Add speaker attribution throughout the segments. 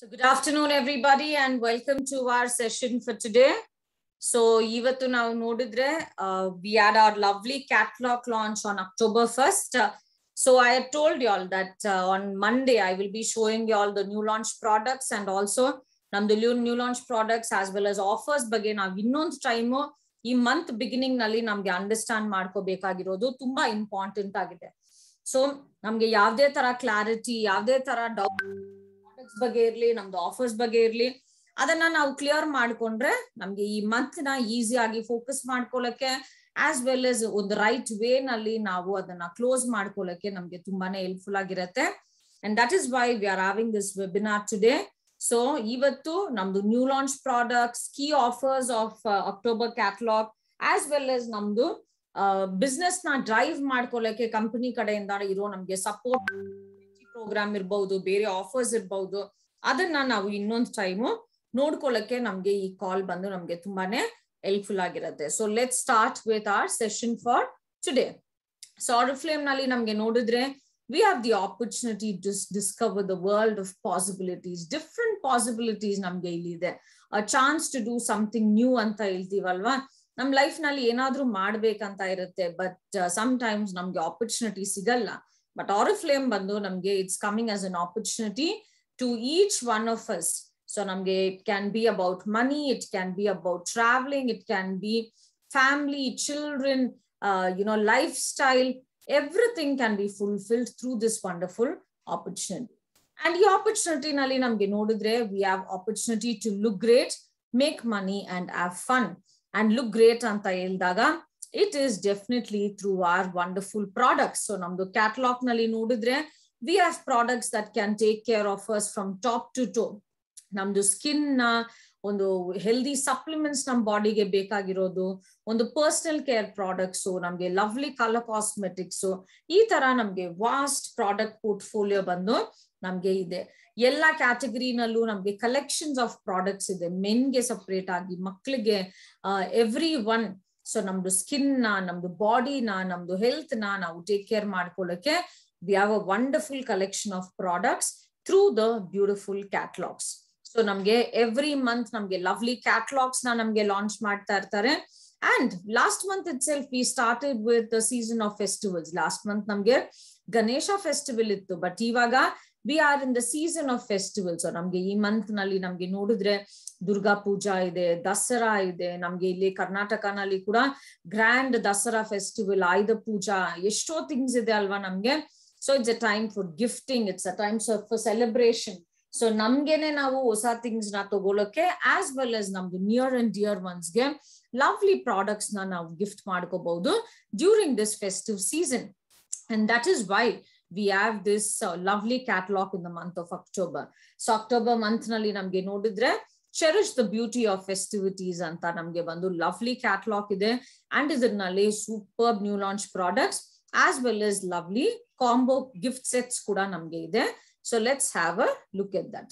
Speaker 1: So good afternoon, everybody, and welcome to our session for today. So, ಇವತ್ತು ನಾವು ನೋಡಿದ್ರೆ we had our lovely catalog launch on October 1st. So I had told you all that on Monday, I will be showing you all the new launch products and also the new launch products as well as offers ಬಗ್ಗೆ ನಾವು ಇನ್ನೊಂದು time ಈ month beginning ನಲ್ಲಿ ನಮ್ಗೆ understand ಮಾಡ್ಕೋಬೇಕಾಗಿರೋದು ತುಂಬಾ important ಆಗಿದೆ. So ನಮ್ಗೆ ಯಾವ್ದೇ ತರ ಕ್ಲಾರಿಟಿ, ಯಾವ್ದೇ ತರ ಡೌಟ್ ಬಗ್ಗೆ ಇರ್ಲಿ, ನಮ್ದು ಆಫರ್ಸ್ ಬಗ್ಗೆ ಇರ್ಲಿ, ಅದನ್ನ ನಾವು ಕ್ಲಿಯರ್ ಮಾಡ್ಕೊಂಡ್ರೆ ನಮ್ಗೆ ಈ ಮಂತ್ ನ ಈಸಿ ಆಗಿ ಫೋಕಸ್ ಮಾಡ್ಕೊಳಕ್ಕೆ ಆಸ್ ವೆಲ್ ಎಸ್ ಒಂದು ರೈಟ್ ವೇ ನಲ್ಲಿ ನಾವು ಅದನ್ನ ಕ್ಲೋಸ್ ಮಾಡ್ಕೊಳಕ್ಕೆ ನಮ್ಗೆ ತುಂಬಾನೇ ಹೆಲ್ಪ್ಫುಲ್ ಆಗಿರತ್ತೆ. And that is why we are having this webinar today. So ಇವತ್ತು ನಮ್ದು new launch products, key offers of October catalogue as well as ನಮ್ದು ಬಿಸ್ನೆಸ್ ನ ಡ್ರೈವ್ ಮಾಡ್ಕೊಳಕ್ಕೆ ಕಂಪನಿ ಕಡೆಯಿಂದ ಇರೋ ನಮ್ಗೆ ಸಪೋರ್ಟ್ ಪ್ರೋಗ್ರಾಮ್ ಇರ್ಬಹುದು, ಬೇರೆ ಆಫರ್ಸ್ ಇರ್ಬಹುದು, ಅದನ್ನ ನಾವು ಇನ್ನೊಂದು ಟೈಮು ನೋಡ್ಕೊಳ್ಳಕ್ಕೆ ನಮ್ಗೆ ಈ ಕಾಲ್ ಬಂದು ನಮ್ಗೆ ತುಂಬಾನೇ ಹೆಲ್ಪ್ಫುಲ್ ಆಗಿರುತ್ತೆ. So let start with our session for today. So Oriflame ನಲ್ಲಿ ನಮ್ಗೆ ನೋಡಿದ್ರೆ we have the opportunity to discover the world of possibilities, different possibilities ನಮ್ಗೆ ಇಲ್ಲಿದೆ. a chance to do something new ಅಂತ ಹೇಳ್ತೀವಲ್ವಾ, ನಮ್ ಲೈಫ್ ನಲ್ಲಿ ಏನಾದ್ರೂ ಮಾಡ್ಬೇಕಂತ ಇರುತ್ತೆ, ಬಟ್ sometimes ನಮ್ಗೆ ಆಪರ್ಚುನಿಟಿ ಸಿಗಲ್ಲ. But Oriflame ಬಂದು ನಮ್ಗೆ it's coming as an opportunity to each one of us. So ನಮ್ಗೆ it can be about money, it can be about traveling, it can be family, children, lifestyle. Everything can be fulfilled through this wonderful opportunity. And the opportunity nalli namge nodidre we have opportunity to look great, make money and have fun. And look great anta heldaga it is definitely through our wonderful products. So namdu catalog nalli nodidre we have products that can take care of us from top to toe. Namdu skin na ಒಂದು healthy supplements ನಮ್ ಬಾಡಿಗೆ ಬೇಕಾಗಿರೋದು, ಒಂದು personal care products, ನಮ್ಗೆ lovely colour cosmetics, ಈ ತರ ನಮ್ಗೆ vast product portfolio ಬಂದು ನಮ್ಗೆ ಇದೆ. ಎಲ್ಲಾ ಕ್ಯಾಟಗರಿನಲ್ಲೂ ನಮ್ಗೆ ಕಲೆಕ್ಷನ್ಸ್ ಆಫ್ ಪ್ರಾಡಕ್ಟ್ಸ್ ಇದೆ, ಮೆನ್ಗೆ ಸಪ್ರೇಟ್ ಆಗಿ, ಮಕ್ಳಿಗೆ, ಎವ್ರಿ ಒನ್. ಸೊ ನಮ್ದು ಸ್ಕಿನ್ ನ, ನಮ್ದು ಬಾಡಿನ, ನಮ್ದು ಹೆಲ್ತ್ ನ ನಾವು ಟೇಕ್ ಕೇರ್ ಮಾಡ್ಕೊಳ್ಳಕ್ಕೆ we have a wonderful collection of products through the beautiful catalogues. So ನಮ್ಗೆ ಎವ್ರಿ ಮಂತ್ ನಮ್ಗೆ ಲವ್ಲಿ ಕ್ಯಾಟಲಾಗ್ಸ್ ನ ನಮ್ಗೆ ಲಾಂಚ್ ಮಾಡ್ತಾ ಇರ್ತಾರೆ. And last month itself we started with the season of festivals. Last month ನಮ್ಗೆ Ganesha festival ಇತ್ತು, but ಇವಾಗ we are in the season of festivals. ನಮ್ಗೆ ಈ ಮಂತ್ ನಲ್ಲಿ ನಮ್ಗೆ ನೋಡಿದ್ರೆ ದುರ್ಗಾ ಪೂಜಾ ಇದೆ, ದಸರಾ ಇದೆ, ನಮ್ಗೆ ಇಲ್ಲಿ ಕರ್ನಾಟಕನಲ್ಲಿ ಕೂಡ ಗ್ರ್ಯಾಂಡ್ ದಸರಾ ಫೆಸ್ಟಿವಲ್, ಆಯುಧ ಪೂಜಾ, ಎಷ್ಟೋ ಥಿಂಗ್ಸ್ ಇದೆ ಅಲ್ವಾ ನಮ್ಗೆ. So it's a time for gifting, it's a time for celebration. So ನಮ್ಗೆನೆ ನಾವು ಹೊಸ ಥಿಂಗ್ಸ್ ನ ತಗೊಳಕ್ಕೆ ಆಸ್ ವೆಲ್ as ನಮ್ದು ನಿಯರ್ ಅಂಡ್ ಡಿಯರ್ ಒನ್ಸ್ಗೆ ಲವ್ಲಿ ಪ್ರಾಡಕ್ಟ್ಸ್ ನ ನಾವು ಗಿಫ್ಟ್ ಮಾಡ್ಕೋಬಹುದು during this festive season. And that is why we have this lovely catalogue in the month of October. So October month ನಲ್ಲಿ ನಮ್ಗೆ ನೋಡಿದ್ರೆ ಚೆರಿಶ್ ದ ಬ್ಯೂಟಿ ಆಫ್ ಫೆಸ್ಟಿವಿಟೀಸ್ ಅಂತ ನಮ್ಗೆ ಬಂದು ಲವ್ಲಿ ಕ್ಯಾಟಲಾಗ್ ಇದೆ. ಅಂಡ್ ಇದರಲ್ಲಿ super new launch products as well as lovely combo gift sets ಕೂಡ ನಮ್ಗೆ ಇದೆ. So let's have a look at that.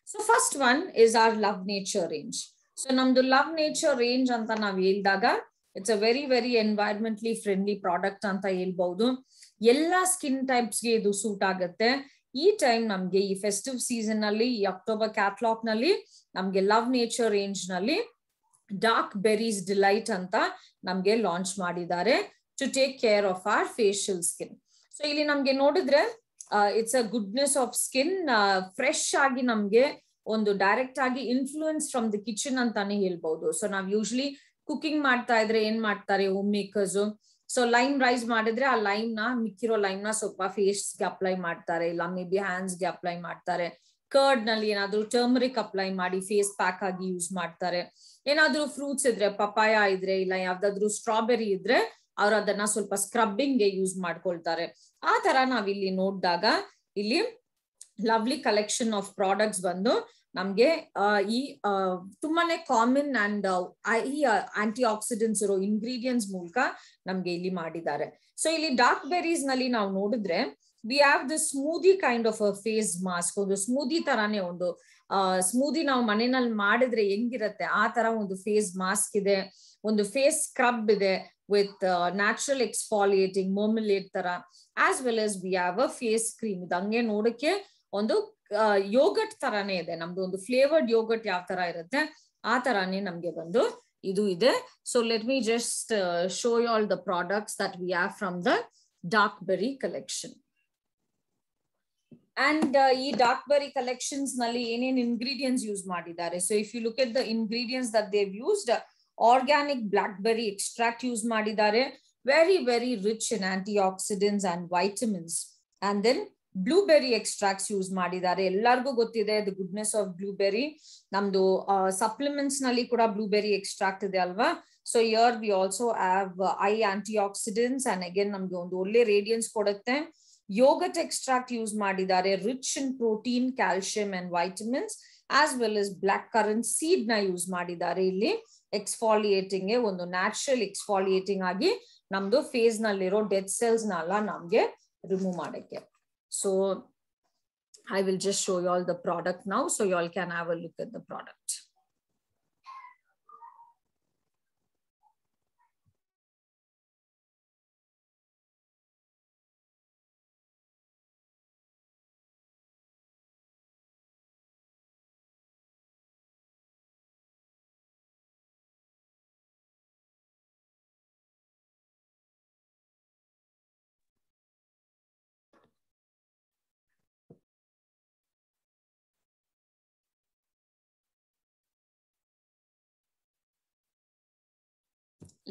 Speaker 1: So first one is our Love Nature range. So namdu Love Nature range anta nav heldaga it's a very very environmentally friendly product anta helbodu. Ella skin types ge idu suit agutte. Ee time namge ee festive season nalli ee October catalog nalli namge Love Nature range nalli Dark Berries Delight anta namge launch madidare to take care of our facial skin. So ಇಲ್ಲಿ ನಮ್ಗೆ ನೋಡಿದ್ರೆ it's a goodness of skin, fresh ಆಗಿ ನಮ್ಗೆ ಒಂದು direct ಆಗಿ influence from the kitchen ಅಂತಾನೆ ಹೇಳ್ಬಹುದು. So ನಾವ್ ಯೂಶಲಿ ಕುಕಿಂಗ್ ಮಾಡ್ತಾ ಇದ್ರೆ ಏನ್ ಮಾಡ್ತಾರೆ home makers, so lime rice ಮಾಡಿದ್ರೆ ಆ ಲೈಮ್ ನ, ಮಿಕ್ಕಿರೋ ಲೈಮ್ ನ ಸ್ವಲ್ಪ ಫೇಸ್ ಗೆ ಅಪ್ಲೈ ಮಾಡ್ತಾರೆ, ಇಲ್ಲ ಮೇ ಬಿ ಹ್ಯಾಂಡ್ಸ್ ಗೆ ಅಪ್ಲೈ ಮಾಡ್ತಾರೆ. ಕರ್ಡ್ ನಲ್ಲಿ ಏನಾದ್ರು ಟರ್ಮರಿಕ್ ಅಪ್ಲೈ ಮಾಡಿ ಫೇಸ್ ಪ್ಯಾಕ್ ಆಗಿ ಯೂಸ್ ಮಾಡ್ತಾರೆ. ಏನಾದ್ರು ಫ್ರೂಟ್ಸ್ ಇದ್ರೆ, ಪಪಾಯ ಇದ್ರೆ, ಇಲ್ಲ ಯಾವ್ದಾದ್ರು ಸ್ಟ್ರಾಬೆರಿ ಇದ್ರೆ ಅವ್ರು ಅದನ್ನ ಸ್ವಲ್ಪ ಸ್ಕ್ರಬ್ಬಿಂಗ್ ಗೆ ಯೂಸ್ ಮಾಡ್ಕೊಳ್ತಾರೆ. ಆ ತರ ನಾವಿಲ್ಲಿ ನೋಡಿದಾಗ ಇಲ್ಲಿ ಲವ್ಲಿ ಕಲೆಕ್ಷನ್ ಆಫ್ ಪ್ರಾಡಕ್ಟ್ಸ್ ಬಂದು ನಮ್ಗೆ ಈ ತುಂಬಾನೇ ಕಾಮನ್ ಅಂಡ್ ಈ ಆಂಟಿ ಆಕ್ಸಿಡೆಂಟ್ಸ್ ಇರೋ ಇಂಗ್ರೀಡಿಯೆಂಟ್ಸ್ ಮೂಲಕ ನಮ್ಗೆ ಇಲ್ಲಿ ಮಾಡಿದ್ದಾರೆ. ಸೊ ಇಲ್ಲಿ ಡಾರ್ಕ್ ಬೆರೀಸ್ ನಲ್ಲಿ ನಾವು ನೋಡಿದ್ರೆ we have the smoothie kind of a face mask. ಒಂದು ಸ್ಮೂದಿ ತರಾನೇ, ಒಂದು ಸ್ಮೂದಿ ನಾವು ಮನೆಯಲ್ಲಿ ಮಾಡಿದ್ರೆ ಹೆಂಗಿರತ್ತೆ ಆ ತರ ಒಂದು ಫೇಸ್ ಮಾಸ್ಕ್ ಇದೆ, ಒಂದು ಫೇಸ್ ಸ್ಕ್ರಬ್ ಇದೆ with natural exfoliating marmalade ತರ, as well as we have a face cream. ಇದು ಹಂಗೆ ನೋಡಕ್ಕೆ ಒಂದು ಯೋಗಟ್ ತರಾನೇ ಇದೆ, ನಮ್ದು ಒಂದು ಫ್ಲೇವರ್ಡ್ ಯೋಗಟ್ ಯಾವ ತರ ಇರುತ್ತೆ ಆ ತರಾನೇ ನಮ್ಗೆ ಬಂದು ಇದು ಇದೆ. So let me just show you all the products that we have from the dark berry collection. And ಈ ಡಾರ್ಕ್ ಬೆರಿ ಕಲೆಕ್ಷನ್ಸ್ ನಲ್ಲಿ ಏನೇನ್ ಇಂಗ್ರೀಡಿಯೆಂಟ್ಸ್ ಯೂಸ್ ಮಾಡಿದ್ದಾರೆ. So if you look at the ingredients that they used, organic black berry extract use ಮಾಡಿದ್ದಾರೆ, very rich in antioxidants and vitamins. And then blueberry extracts use ಮಾಡಿದ್ದಾರೆ. ಎಲ್ಲರಿಗೂ ಗೊತ್ತಿದೆ the goodness of blueberry. ನಮ್ದು supplements ನಲ್ಲಿ ಕೂಡ blueberry extract ಇದೆ ಅಲ್ವಾ. So here we also have eye antioxidants and again ನಮ್ಗೆ ಒಂದು ಒಳ್ಳೆ radiance ಕೊಡುತ್ತೆ. Yogurt extract use ಮಾಡಿದ್ದಾರೆ, rich in protein, calcium and vitamins, as well as black currant seed ನ ಯೂಸ್ ಮಾಡಿದ್ದಾರೆ. ಇಲ್ಲಿ ಎಕ್ಸ್ಫಾಲಿಯೇಟಿಂಗ್ ಒಂದು ನ್ಯಾಚುರಲ್ ಎಕ್ಸ್ಫಾಲಿಯೇಟಿಂಗ್ ಆಗಿ ನಮ್ದು ಫೇಸ್ ನಲ್ಲಿರೋ ಡೆಡ್ ಸೆಲ್ಸ್ ನೆಲ್ಲ ನಮ್ಗೆ ರಿಮೂವ್ ಮಾಡಕ್ಕೆ. So I will just show you all the product now so you all can have a look at the product.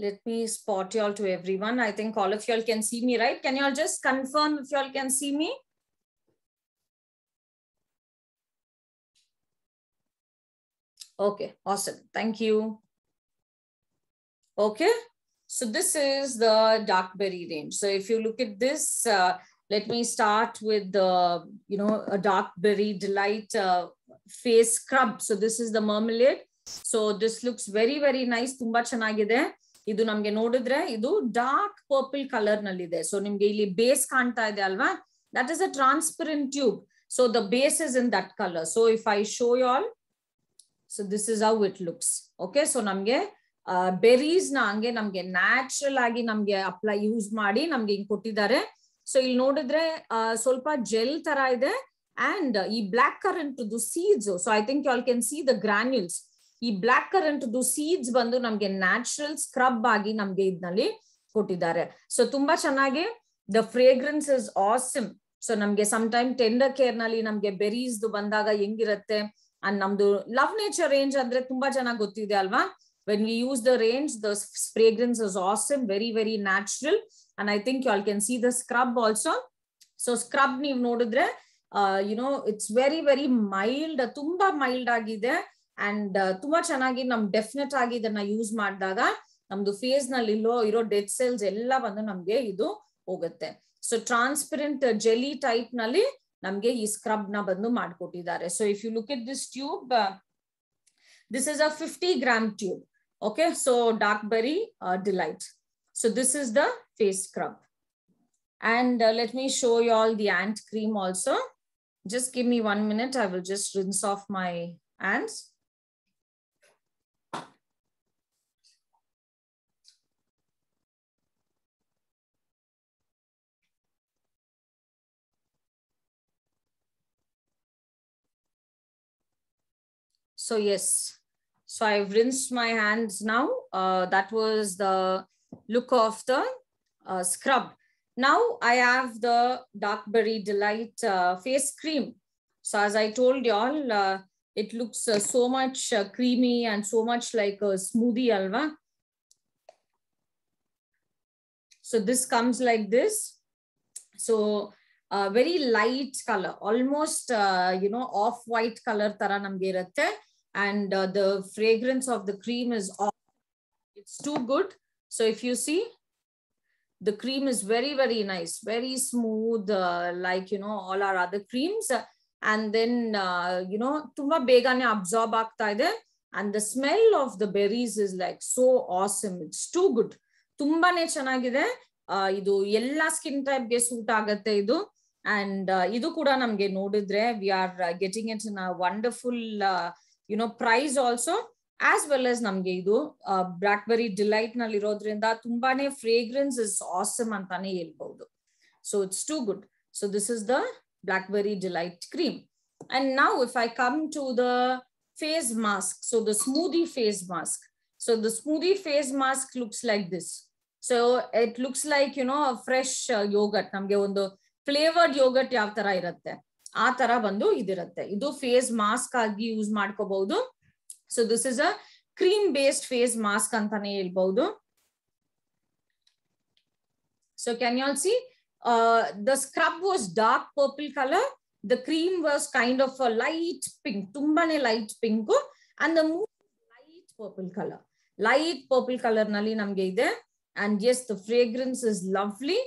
Speaker 1: Let me spot you all to everyone. I think all of you all can see me, right? Can you all just confirm if you all can see me? Okay, awesome. Thank you. Okay, so this is the dark berry range. So if you look at this, let me start with the, a dark berry delight face scrub. So this is the marmalade. So this looks very nice. Tumba chanagide. ಇದು ನಮ್ಗೆ ನೋಡಿದ್ರೆ ಇದು dark purple colour ನಲ್ಲಿ ಇದೆ. So ನಿಮ್ಗೆ ಇಲ್ಲಿ base ಕಾಣ್ತಾ ಇದೆ ಅಲ್ವಾ, that is a transparent tube. So the base is in that colour. So if I show you all, so this is how it looks. Okay, so ನಮ್ಗೆ berries ನ ಹಂಗೆ ನಮ್ಗೆ ನ್ಯಾಚುರಲ್ ಆಗಿ ನಮ್ಗೆ ಯೂಸ್ ಮಾಡಿ ನಮ್ಗೆ ಹಿಂಗ್ ಕೊಟ್ಟಿದ್ದಾರೆ. ಸೊ ಇಲ್ಲಿ ನೋಡಿದ್ರೆ ಸ್ವಲ್ಪ ಜೆಲ್ ತರ ಇದೆ. ಅಂಡ್ ಈ black currant seeds, so I think you all can see the granules. ಈ ಬ್ಲಾಕ್ ಕರೆಂಟ್ ಸೀಡ್ಸ್ ಬಂದು ನಮ್ಗೆ ನ್ಯಾಚುರಲ್ ಸ್ಕ್ರಬ್ ಆಗಿ ನಮ್ಗೆ ಇದರಲ್ಲಿ ಕೊಟ್ಟಿದ್ದಾರೆ. ಸೊ ತುಂಬಾ ಚೆನ್ನಾಗಿ the fragrance is awesome. So ನಮ್ಗೆ ಸಮ್ ಟೈಮ್ ಟೆಂಡರ್ ಕೇರ್ ನಲ್ಲಿ ನಮ್ಗೆ ಬೆರೀಸ್ ಬಂದಾಗ ಹೆಂಗಿರುತ್ತೆ ಅಂಡ್ ನಮ್ದು ಲವ್ ನೇಚರ್ ರೇಂಜ್ ಅಂದ್ರೆ ತುಂಬಾ ಚೆನ್ನಾಗಿ ಗೊತ್ತಿದೆ ಅಲ್ವಾ. When we use the range, the fragrance is awesome, very natural. And I think you all can see the scrub also. So scrub ನೀವು ನೋಡಿದ್ರೆ ಇಟ್ಸ್ ವೆರಿ ಮೈಲ್ಡ್, ತುಂಬಾ ಮೈಲ್ಡ್ ಆಗಿದೆ. ಅಂಡ್ ತುಂಬಾ ಚೆನ್ನಾಗಿ ನಮ್ ಡೆಫಿನೆಟ್ ಆಗಿ ಇದನ್ನ ಯೂಸ್ ಮಾಡಿದಾಗ ನಮ್ದು ಫೇಸ್ ನಲ್ಲಿ ಇರೋ ಡೆಡ್ ಸೆಲ್ಸ್ ಎಲ್ಲ ಬಂದು ನಮ್ಗೆ ಇದು ಹೋಗುತ್ತೆ. ಸೊ ಟ್ರಾನ್ಸ್ಪರೆಂಟ್ ಜೆಲಿ ಟೈಪ್ ನಲ್ಲಿ ನಮ್ಗೆ ಈ ಸ್ಕ್ರಬ್ ನ ಬಂದು ಮಾಡ್ಕೊಟ್ಟಿದ್ದಾರೆ. So if you look at this tube, this is a 50 gram tube. Okay, so dark berry delight. So this is the face scrub. And let me show you all the ant cream also. Just give me 1 minute. I will just rinse off my hands. So yes, so I've rinsed my hands now. That was the look of the scrub. Now I have the Dark Berry Delight face cream. So as I told you all, it looks so much creamy and so much like a smoothie alva. So this comes like this. So very light color, almost off-white color tara namge irutte. And the fragrance of the cream is off. It's too good. So if you see, the cream is very nice, very smooth, like all our other creams. And then tumba begane absorb aagta ide. And the smell of the berries is like so awesome. It's too good. Tumbane chanagide. Idu ella skin type ge suit agutte idu. And idu kuda namge nodidre we are getting it in a wonderful price also, as well as namge idu blackberry delight nalli irodrinda tumbane fragrance is awesome antane helbodu. So it's too good. So this is the blackberry delight cream. And now if I come to the face mask, so the smoothie face mask. So the smoothie face mask looks like this. So it looks like, you know, a fresh yogurt. Namge ondo flavored yogurt yav tara irutte. ಆ ತರ ಬಂದು ಇದಿರುತ್ತೆ. ಇದು face mask ಆಗಿ use ಮಾಡ್ಕೋಬಹುದು. So this is a cream based face mask ಅಂತಾನೆ ಹೇಳ್ಬಹುದು. So can you all see? The scrub was dark purple color. The cream was kind of a light pink, tumbane light pink, and the mousse light purple color. Light purple color nalli namge ide. And yes, the fragrance is lovely.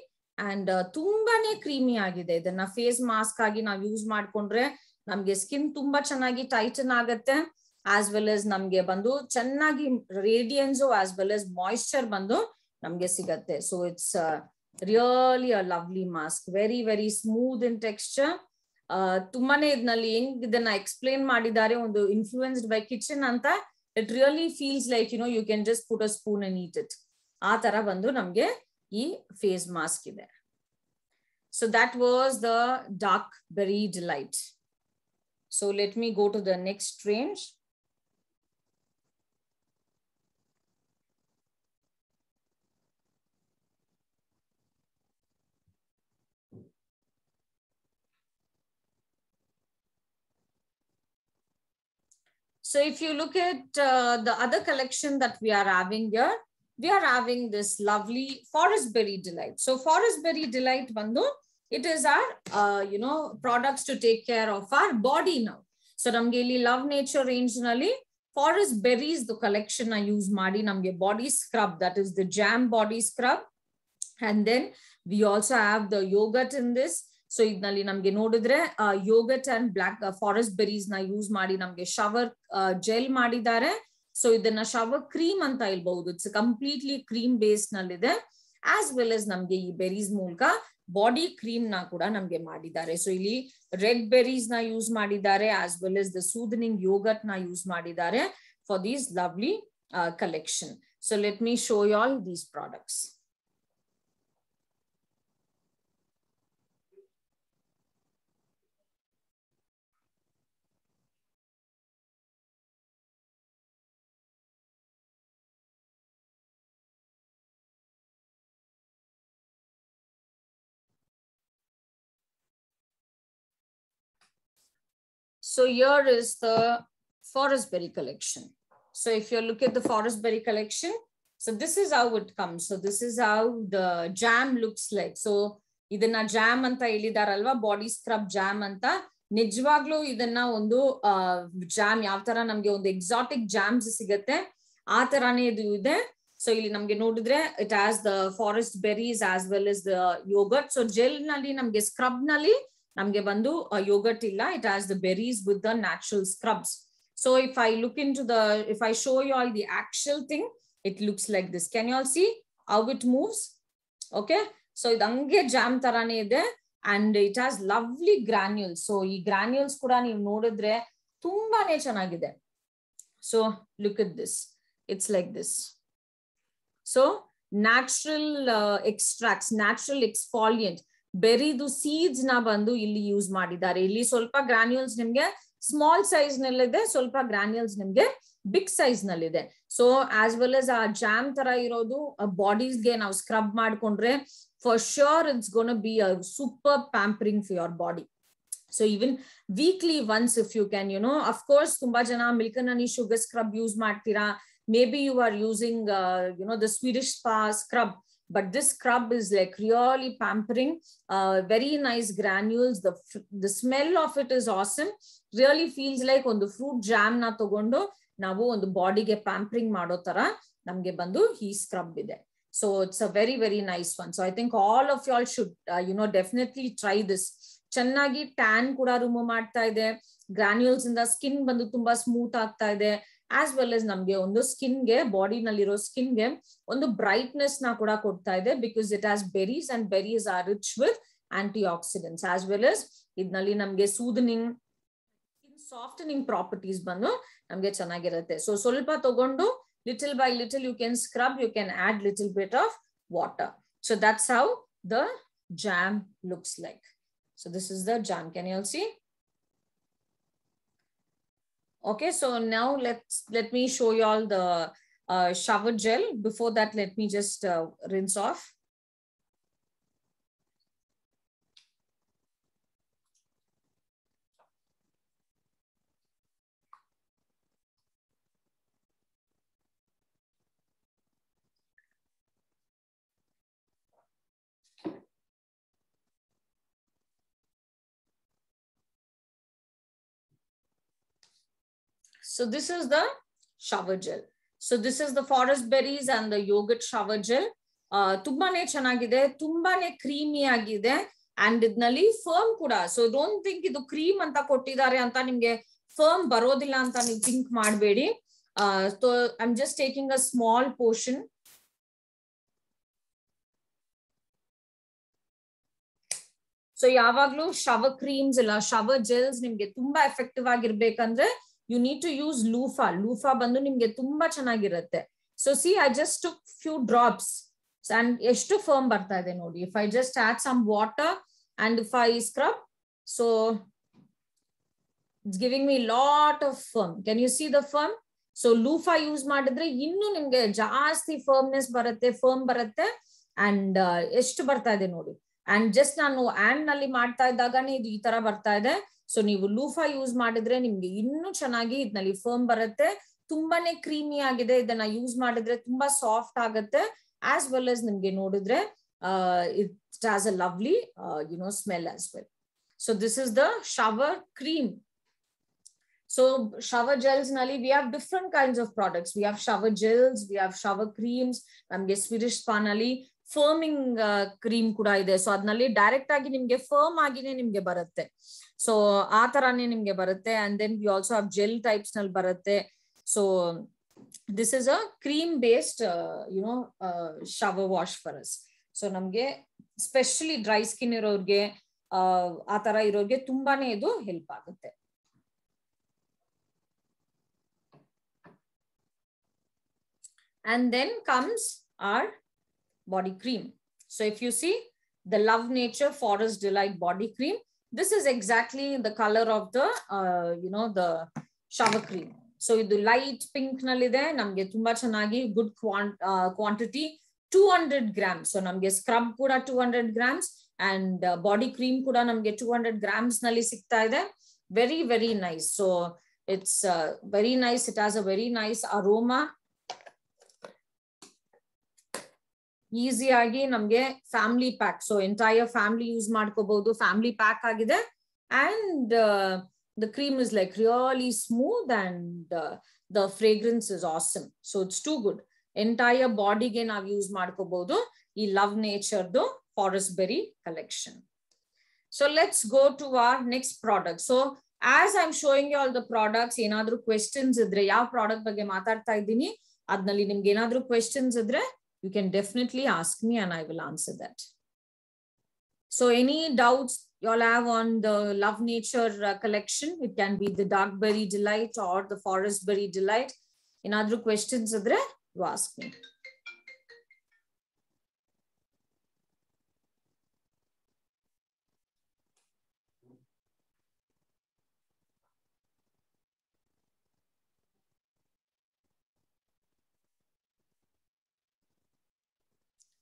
Speaker 1: And ತುಂಬಾನೇ creamy ಆಗಿದೆ. ಇದನ್ನ face mask ಆಗಿ ನಾವು use ಮಾಡ್ಕೊಂಡ್ರೆ ನಮ್ಗೆ skin ತುಂಬಾ ಚೆನ್ನಾಗಿ tighten ಆಗುತ್ತೆ. ಆಸ್ ವೆಲ್ as ನಮ್ಗೆ ಬಂದು ಚೆನ್ನಾಗಿ radiance as well as moisture ಬಂದು ನಮ್ಗೆ ಸಿಗತ್ತೆ. So it's really a lovely mask. Very very smooth in texture. ತುಂಬಾನೇ ಇದರಲ್ಲಿ ಹೆಂಗ್ ಇದನ್ನ ಎಕ್ಸ್ಪ್ಲೇನ್ ಮಾಡಿದ್ದಾರೆ, ಒಂದು ಇನ್ಫ್ಲೂಯೆನ್ಸ್ಡ್ ಬೈ ಕಿಚನ್ ಅಂತ. It really feels like you know you can just put a spoon and eat it. ಆ ತರ ಬಂದು ನಮ್ಗೆ ಈ ಫೇಸ್ ಮಾಸ್ಕ್ ಇದೆ. So that was the Dark Berry Delight. So let me go to the next range. So if you look at the other collection that we are having here, we are having this lovely Forest Berry Delight. So Forest Berry Delight bandu, it is our you know, products to take care of our body now. So namge illi Love Nature range nalli Forest Berries the collection na use ಮಾಡಿ ನಮಗೆ body scrub, that is the jam body scrub. And then we also have the yogurt in this. So idnalli namge nodidre yogurt and black forest berries na use ಮಾಡಿ ನಮಗೆ shower gel ಮಾಡಿದ್ದಾರೆ. So ಇದನ್ನ shower cream ಅಂತ ಹೇಳ್ಬಹುದು. It's completely cream base ನಲ್ಲಿದೆ. As well as ನಮ್ಗೆ ಈ berries ಮೂಲಕ ಬಾಡಿ ಕ್ರೀಮ್ ನ ಕೂಡ ನಮ್ಗೆ ಮಾಡಿದ್ದಾರೆ. ಸೊ ಇಲ್ಲಿ ರೆಡ್ ಬೆರೀಸ್ ನ ಯೂಸ್ ಮಾಡಿದ್ದಾರೆ, as well as the soothing yoghurt ನ ಯೂಸ್ ಮಾಡಿದ್ದಾರೆ for these lovely collection. So let me show you all these products. So here is the Forest Berry collection. So if you look at the Forest Berry collection, so this is how it comes. So this is how the jam looks like. So idana jam anta ಹೇಳಿದಾರಲ್ವಾ, body scrub jam ಅಂತ. ನಿಜವಾಗ್ಲೂ ಇದನ್ನ ಒಂದು jam ಯಾವ ತರ ನಮ್ಗೆ ಒಂದು exotic jams ಸಿಗತ್ತೆ ಆ ತರಾನೇ ಇದು ಇದೆ. ಸೊ ಇಲ್ಲಿ ನಮ್ಗೆ ನೋಡಿದ್ರೆ it has the forest berries as well as the yogurt. So gel ನಲ್ಲಿ ನಮ್ಗೆ ಸ್ಕ್ರಬ್ ನಲ್ಲಿ ನಮ್ಗೆ ಬಂದು yogurt ಇಲ್ಲ. It has the berries with the natural scrubs. So if I look into the, if I show you all the actual thing, it looks like this. Can you all see how it moves? Okay. So ಇದು ಹಂಗೆ jam ತರಾನೇ ಇದೆ. And it has lovely granules. So ಈ granules ಕೂಡ ನೀವು ನೋಡಿದ್ರೆ ತುಂಬಾನೇ ಚೆನ್ನಾಗಿದೆ. So look at this. It's like this. So natural extracts, natural exfoliant. ಬೆರಿದು ಸೀಡ್ಸ್ ನ ಬಂದು ಇಲ್ಲಿ ಯೂಸ್ ಮಾಡಿದ್ದಾರೆ. ಇಲ್ಲಿ ಸ್ವಲ್ಪ ಗ್ರಾನ್ಯೂಲ್ಸ್ ನಿಮ್ಗೆ ಸ್ಮಾಲ್ ಸೈಜ್ ನಲ್ಲಿದೆ, ಸ್ವಲ್ಪ ಗ್ರಾನ್ಯೂಲ್ಸ್ ನಿಮ್ಗೆ ಬಿಗ್ ಸೈಜ್ ನಲ್ಲಿದೆ. ಸೊ ಆಸ್ ವೆಲ್ as ಆ ಜಾಮ್ ತರ ಇರೋದು ಬಾಡೀಸ್ಗೆ ನಾವು ಸ್ಕ್ರಬ್ ಮಾಡ್ಕೊಂಡ್ರೆ for sure it's gonna be a super pampering for your body. So even weekly once if you can, you know, of course ತುಂಬಾ ಜನ milk and honey sugar scrub use ಮಾಡ್ತೀರಾ. Maybe you are using you know the Swedish spa scrub. But this scrub is like really pampering, very nice granules. The smell of it is awesome. Really feels like on the fruit jam na togondo navu on the body ge pampering mado tara namge bandu he scrub ide. So it's a very very nice one. So I think all of y'all should you know, definitely try this. Channagi tan kuda remove ಮಾಡ್ತಾ ಇದೆ. granules ಇಂದ skin ಬಂದು ತುಂಬಾ smooth ಆಗ್ತಾ ಇದೆ. As well as ನಮ್ಗೆ ಒಂದು ಸ್ಕಿನ್ಗೆ, body ನಲ್ಲಿರೋ ಸ್ಕಿನ್ಗೆ ಒಂದು ಬ್ರೈಟ್ನೆಸ್ ನ ಕೂಡ ಕೊಡ್ತಾ ಇದೆ. Because it has berries and berries are rich with anti oxidants. As well as ಇದ್ನಲ್ಲಿ ನಮ್ಗೆ ಸೂದನಿಂಗ್, ಸಾಫ್ಟನಿಂಗ್ ಪ್ರಾಪರ್ಟೀಸ್ ಬಂದು ನಮ್ಗೆ ಚೆನ್ನಾಗಿರುತ್ತೆ. ಸೊ ಸ್ವಲ್ಪ ತಗೊಂಡು little by little you can scrub, you can add little bit of water. So that's how the jam looks like. So this is the jam. Can you all see? Okay, so now let me show you all the shower gel. Before that, let me just rinse off. So this is the shower gel. So this is the forest berries and the yogurt shower gel. Tumbane chanagide, tumbane creamy agide, and idnalli firm kuda. So don't think idu cream anta kottidare anta nimge firm barodilla anta ನೀವು think ಮಾಡಬೇಡಿ. So I'm just taking a small portion. So ಯಾವಾಗ್ಲೂ shower creams ಇಲ್ಲ shower gels ನಿಮ್ಗೆ ತುಂಬಾ effective ಆಗಿರ್ಬೇಕಂದ್ರೆ you need to use loofah. Loofah ಬಂದು ನಿಮ್ಗೆ ತುಂಬಾ ಚೆನ್ನಾಗಿರುತ್ತೆ. So see, I just took few drops and ಎಷ್ಟು firm ಬರ್ತಾ ಇದೆ ನೋಡಿ. If I just add some water and if I scrub, so it's giving me lot of firm. Can you see the firm? So loofah use ಮಾಡಿದ್ರೆ ಇನ್ನು ನಿಮ್ಗೆ ಜಾಸ್ತಿ firmness ಬರುತ್ತೆ, firm ಬರುತ್ತೆ and ಎಷ್ಟು ಬರ್ತಾ ಇದೆ ನೋಡಿ. And just ನಾನು ಹ್ಯಾಂಡ್ ನಲ್ಲಿ ಮಾಡ್ತಾ ಇದ್ದಾಗನೇ ಇದು ಈ ತರ ಬರ್ತಾ ಇದೆ. ಸೊ ನೀವು ಲೂಫಾ ಯೂಸ್ ಮಾಡಿದ್ರೆ ನಿಮ್ಗೆ ಇನ್ನೂ ಚೆನ್ನಾಗಿ ಇದರಲ್ಲಿ ಫರ್ಮ್ ಬರುತ್ತೆ, ತುಂಬಾನೇ ಕ್ರೀಮಿ ಆಗಿದೆ. ಇದನ್ನ ಯೂಸ್ ಮಾಡಿದ್ರೆ ತುಂಬಾ ಸಾಫ್ಟ್ ಆಗುತ್ತೆ. ಆಸ್ ವೆಲ್ as ನಿಮ್ಗೆ ನೋಡಿದ್ರೆ it has a lovely smell as well. So this is the shower cream. So shower gels nali we have different kinds of products. We have shower gels, we have shower creams. ನಮ್ಗೆ Swedish spa ನಲ್ಲಿ ಫರ್ಮಿಂಗ್ cream ಕೂಡ ಇದೆ. So ಅದ್ನಲ್ಲಿ direct ಆಗಿ ನಿಮ್ಗೆ firm ಆಗಿನೇ ನಿಮ್ಗೆ ಬರುತ್ತೆ. So ಆ ತರಾನೇ ನಿಮ್ಗೆ ಬರುತ್ತೆ. And then we also have gel types ನಲ್ಲಿ ಬರುತ್ತೆ. So this is a cream based shower wash for us. So ನಮ್ಗೆ ಸ್ಪೆಷಲಿ ಡ್ರೈ ಸ್ಕಿನ್ ಇರೋರ್ಗೆ ಆ ತರ ಇರೋರ್ಗೆ ತುಂಬಾನೇ ಇದು ಹೆಲ್ಪ್ ಆಗುತ್ತೆ. And then comes our body cream. So if you see the Love Nature Forest Delight body cream, this is exactly the color of the the shower cream. So idu light pink nallide, namge tumba chanagi good quantity 200 grams. So namge scrub kuda 200 grams and body cream kuda namge 200 grams nalli sikta ide. Very very nice. So it's very nice. It has a very nice aroma. Easy ಆಗಿ ನಮ್ಗೆ family pack. So entire family use ಮಾಡ್ಕೋಬಹುದು. Family pack ಆಗಿದೆ and the cream is like really smooth and the fragrance is awesome. So it's too good. Entire ಬಾಡಿಗೆ ನಾವು use ಮಾಡ್ಕೋಬಹುದು ಈ love ನೇಚರ್ದು forest berry collection. So let's go to our next product. So as I am showing you all the products, ಏನಾದ್ರೂ questions ಇದ್ರೆ, ಯಾವ product ಬಗ್ಗೆ ಮಾತಾಡ್ತಾ ಇದ್ದೀನಿ ಅದ್ನಲ್ಲಿ ನಿಮ್ಗೆ ಏನಾದ್ರೂ ಕ್ವೆಶ್ಚನ್ಸ್ ಇದ್ರೆ you can definitely ask me and I will answer that. So any doubts you all have on the Love Nature collection, it can be the Dark Berry Delight or the Forest Berry Delight. In other questions adre you ask me.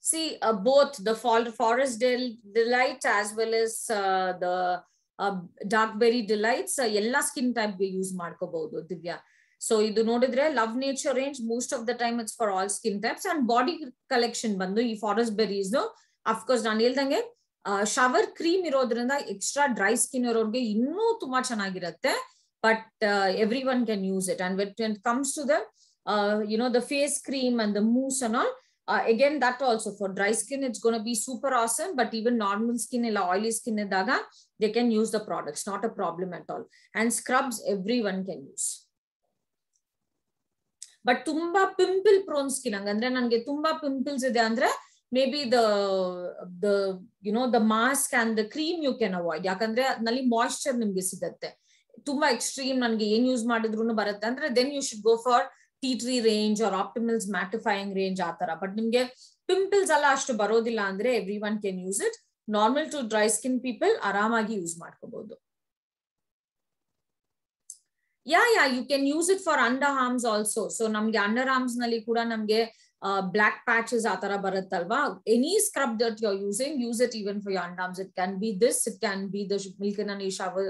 Speaker 1: See, both the Forest Delight as well as the Dark Berry Delights ella skin type ge use ಮಾಡ್ಕೋಬಹುದು Divya. So ಇದು ನೋಡಿದ್ರೆ love nature range most of the time it's for all skin types. And body collection ಬಂದು ಈ forest berries of course ನಾನು ಹೇಳ್ದಂಗೆ shower cream ಇರೋದ್ರಿಂದ extra dry skin ಇರೋರ್ಗೆ ಇನ್ನೂ ತುಂಬಾ ಚೆನ್ನಾಗಿರುತ್ತೆ. But everyone can use it. And when it comes to the the face cream and the mousse and all, again that also for dry skin it's going to be super awesome. But even normal skin illa oily skin idaga they can use the products, not a problem at all. And scrubs everyone can use. But tumba pimple prone skin angandre nange tumba pimples ide andre maybe the mask and the cream you can avoid. Yakandre nalli moisture nimge sigatte. Tumba extreme nange ಏನು use ಮಾಡಿದ್ರೂ ಬರುತ್ತೆ ಅಂದ್ರೆ then you should go for tea tree range or Optimal's mattifying range ಆ ತರ. But ನಿಮ್ಗೆ pimples ಎಲ್ಲ ಅಷ್ಟು ಬರೋದಿಲ್ಲ ಅಂದ್ರೆ everyone can use it. Normal to dry skin people ಆರಾಮಾಗಿ ಯೂಸ್ ಮಾಡ್ಕೋಬಹುದು. Yeah, you can use it for underarms also. So namge underarms nalli kuda namge black patches atara baruttಲ್ವಾ. Any scrub that you're using, use it even for your underarms. It can be this, it can be the Milk and Honey shower,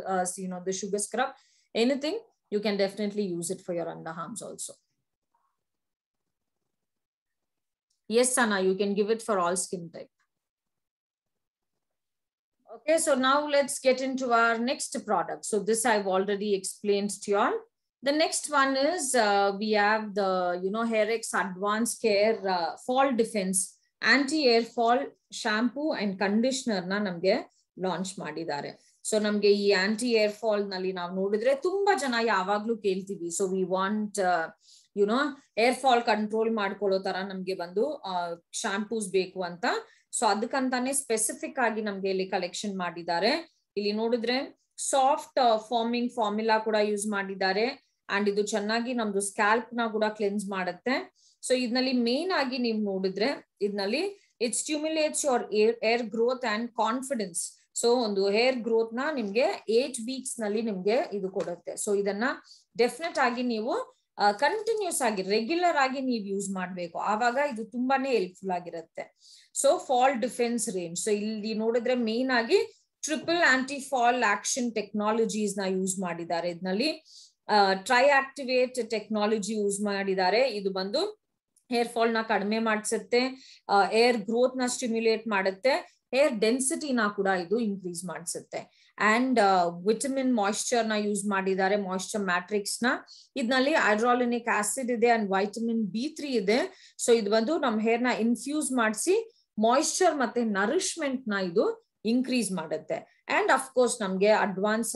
Speaker 1: the sugar scrub, anything. You can definitely use it for your underarms also. Yes, Sana, you can give it for all skin type. Okay, so now let's get into our next product. So this I've already explained to you all. The next one is we have the Hairx Advanced Care Fall Defense Anti-Air Fall Shampoo and Conditioner na namge launch ಮಾಡಿದ್ದಾರೆ. So ನಮ್ಗೆ ಈ aunty hair fall ನಲ್ಲಿ ನಾವು ನೋಡಿದ್ರೆ ತುಂಬಾ ಜನ ಯಾವಾಗ್ಲೂ ಕೇಳ್ತೀವಿ. So we want hair fall control ಮಾಡ್ಕೊಳ್ಳೋ ತರ ನಮ್ಗೆ ಬಂದು ಶಾಂಪೂಸ್ ಬೇಕು ಅಂತ. ಸೊ ಅದಕ್ಕಂತಾನೆ ಸ್ಪೆಸಿಫಿಕ್ ಆಗಿ ನಮ್ಗೆ ಇಲ್ಲಿ ಕಲೆಕ್ಷನ್ ಮಾಡಿದ್ದಾರೆ. ಇಲ್ಲಿ ನೋಡಿದ್ರೆ ಸಾಫ್ಟ್ ಫಾರ್ಮಿಂಗ್ ಫಾರ್ಮುಲಾ ಕೂಡ ಯೂಸ್ ಮಾಡಿದ್ದಾರೆ. ಅಂಡ್ ಇದು ಚೆನ್ನಾಗಿ ನಮ್ದು ಸ್ಕ್ಯಾಲ್ಪ್ ನ ಕೂಡ ಕ್ಲೆನ್ಸ್ ಮಾಡುತ್ತೆ. ಸೊ ಇದರಲ್ಲಿ ಮೇನ್ ಆಗಿ ನೀವು ನೋಡಿದ್ರೆ ಇದರಲ್ಲಿ it stimulates your air growth and confidence. So ಒಂದು ಹೇರ್ ಗ್ರೋತ್ ನ ನಿಮ್ಗೆ 8 ವೀಕ್ಸ್ ನಲ್ಲಿ ನಿಮ್ಗೆ ಇದು ಕೊಡುತ್ತೆ. ಸೊ ಇದನ್ನ ಡೆಫಿನೆಟ್ ಆಗಿ ನೀವು ಕಂಟಿನ್ಯೂಸ್ ಆಗಿ ರೆಗ್ಯುಲರ್ ಆಗಿ ನೀವು ಯೂಸ್ ಮಾಡ್ಬೇಕು, ಆವಾಗ ಇದು ತುಂಬಾನೇ ಹೆಲ್ಪ್ಫುಲ್ ಆಗಿರುತ್ತೆ. So fall defence range. So ಇಲ್ಲಿ ನೋಡಿದ್ರೆ ಮೇನ್ ಆಗಿ triple anti fall action technologies ನ ಯೂಸ್ ಮಾಡಿದ್ದಾರೆ. ಇದರಲ್ಲಿ ಟ್ರೈ ಆಕ್ಟಿವೇಟ್ ಟೆಕ್ನಾಲಜಿ ಯೂಸ್ ಮಾಡಿದ್ದಾರೆ. ಇದು ಬಂದು ಹೇರ್ ಫಾಲ್ ನ ಕಡಿಮೆ ಮಾಡಿಸುತ್ತೆ, ಏರ್ ಗ್ರೋತ್ ನ ಸ್ಟಿಮ್ಯುಲೇಟ್ ಮಾಡುತ್ತೆ, ಹೇರ್ ಡೆನ್ಸಿಟಿ ನ ಕೂಡ ಇದು ಇನ್ಕ್ರೀಸ್ ಮಾಡಿಸುತ್ತೆ. ಅಂಡ್ ವಿಟಮಿನ್ ಮಾಯಿಶ್ಚರ್ ನ ಯೂಸ್ ಮಾಡಿದ್ದಾರೆ, ಮಾಯಿಶ್ಚರ್ ಮ್ಯಾಟ್ರಿಕ್ಸ್ ನ. ಇದರಲ್ಲಿ ಹೈಡ್ರಾಲಿನಿಕ್ ಆಸಿಡ್ ಇದೆ ಅಂಡ್ ವೈಟಮಿನ್ B3 ಇದೆ. ಸೊ ಇದು ಬಂದು ನಮ್ ಹೇರ್ ನ ಇನ್ಫ್ಯೂಸ್ ಮಾಡಿಸಿ ಮಾಯಿಶ್ಚರ್ ಮತ್ತೆ ನರಿಶ್ಮೆಂಟ್ ನ ಇದು ಇನ್ಕ್ರೀಸ್ ಮಾಡುತ್ತೆ. ಅಂಡ್ ಅಫ್ ಕೋರ್ಸ್ ನಮ್ಗೆ ಅಡ್ವಾನ್ಸ್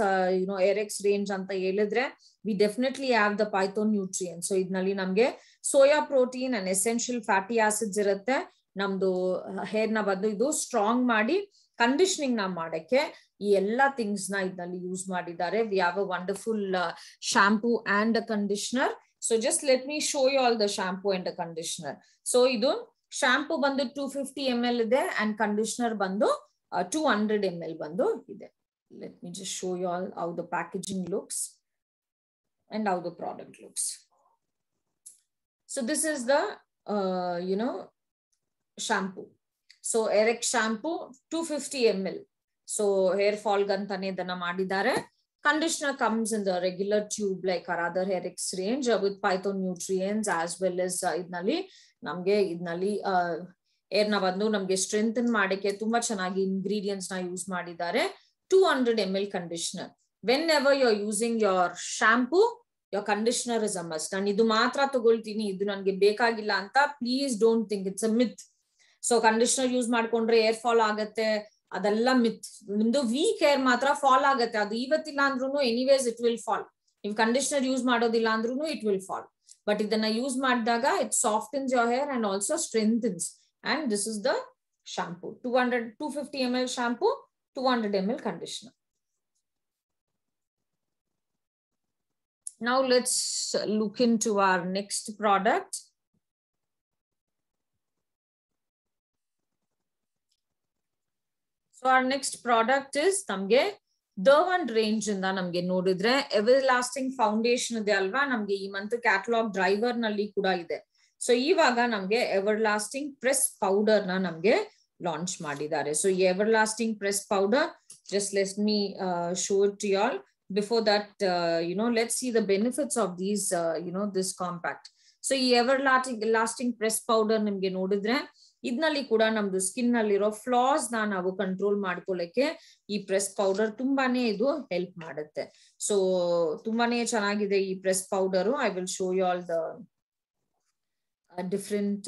Speaker 1: ಏರೆಕ್ಸ್ ರೇಂಜ್ ಅಂತ ಹೇಳಿದ್ರೆ V definitely have the Python nutrient. So ಇದರಲ್ಲಿ ನಮ್ಗೆ soya protein and essential fatty acids ಇರುತ್ತೆ. ನಮ್ದು ಹೇರ್ ನ ಬಂದು ಇದು ಸ್ಟ್ರಾಂಗ್ ಮಾಡಿ ಕಂಡೀಷನಿಂಗ್ ನ ಮಾಡಕ್ಕೆ ಈ ಎಲ್ಲಾ ಥಿಂಗ್ಸ್ ನ ಇದರಲ್ಲಿ ಯೂಸ್ ಮಾಡಿದ್ದಾರೆ. We have a wonderful shampoo and a conditioner. So just let me show you all the shampoo and a conditioner. So ಇದು ಶಾಂಪೂ ಬಂದು 250 ml ಇದೆ ಅಂಡ್ ಕಂಡೀಷನರ್ ಬಂದು 200 ml ಬಂದು ಇದೆ. Let me just show you all how the packaging looks and how the product looks. So this is the shampoo. So Hairx shampoo 250 ml. So hair fall gantane idana madidare. Conditioner comes in the regular tube like our other Hairx range with phyto nutrients as well as idnali namge idnali air ನ ಬಂದು ನಮ್ಗೆ strengthen ಮಾಡಕ್ಕೆ ತುಂಬಾ ಚೆನ್ನಾಗಿ ingredients ನ use ಮಾಡಿದ್ದಾರೆ. 200 ml conditioner. Whenever you are using your shampoo, your conditioner is a must. ನಾನು ಇದು ಮಾತ್ರ ತಗೊಳ್ತೀನಿ, ಇದು ನನ್ಗೆ ಬೇಕಾಗಿಲ್ಲ ಅಂತ please don't think, it's a myth. So conditioner use ಮಾಡ್ಕೊಂಡ್ರೆ ಏರ್ ಫಾಲ್ ಆಗತ್ತೆ, ಅದೆಲ್ಲ ಮಿತ್. ನಿಮ್ದು ವೀಕ್ ಏರ್ ಮಾತ್ರ ಫಾಲ್ ಆಗತ್ತೆ, ಅದು ಇವತ್ತಿಲ್ಲ ಅಂದ್ರೂ ಎನಿವೇಸ್ ಇಟ್ ವಿಲ್ ಫಾಲ್. ನೀವು ಕಂಡೀಷನರ್ ಯೂಸ್ ಮಾಡೋದಿಲ್ಲ ಅಂದ್ರೂ ಇಟ್ ವಿಲ್ ಫಾಲ್. ಬಟ್ ಇದನ್ನ ಯೂಸ್ ಮಾಡಿದಾಗ it softens your hair and also strengthens. And this is the shampoo. 250 ml shampoo, 200 ml conditioner. Now let's look into our next product. So our next product is namge Derwent range ಇಂದ ನಮ್ಗೆ ನೋಡಿದ್ರೆ everlasting foundation ಇದೆ ಅಲ್ವಾ, ನಮ್ಗೆ ಈ month catalogue driver ನಲ್ಲಿ ಕೂಡ ಇದೆ. ಸೊ ಇವಾಗ ನಮ್ಗೆ ಎವರ್ಲಾಸ್ಟಿಂಗ್ ಪ್ರೆಸ್ ಪೌಡರ್ ನ ನಮ್ಗೆ ಲಾಂಚ್ ಮಾಡಿದ್ದಾರೆ. ಸೊ ಈ everlasting press powder, just let me show it to you all. Before that let's see the benefits of these this compact. So ಈ ಎವರ್ಲಾಸ್ಟಿಂಗ್ ಪ್ರೆಸ್ ಪೌಡರ್ ನಿಮ್ಗೆ ನೋಡಿದ್ರೆ ಇದ್ನಲ್ಲಿ ಕೂಡ ನಮ್ದು ಸ್ಕಿನ್ ನಲ್ಲಿರೋ ಫ್ಲಾಸ್ ನ ನಾವು ಕಂಟ್ರೋಲ್ ಮಾಡ್ಕೊಳ್ಳಕ್ಕೆ ಈ ಪ್ರೆಸ್ ಪೌಡರ್ ತುಂಬಾನೇ ಇದು ಹೆಲ್ಪ್ ಮಾಡುತ್ತೆ. ಸೊ ತುಂಬಾನೇ ಚೆನ್ನಾಗಿದೆ ಈ press powder. I will show you all the different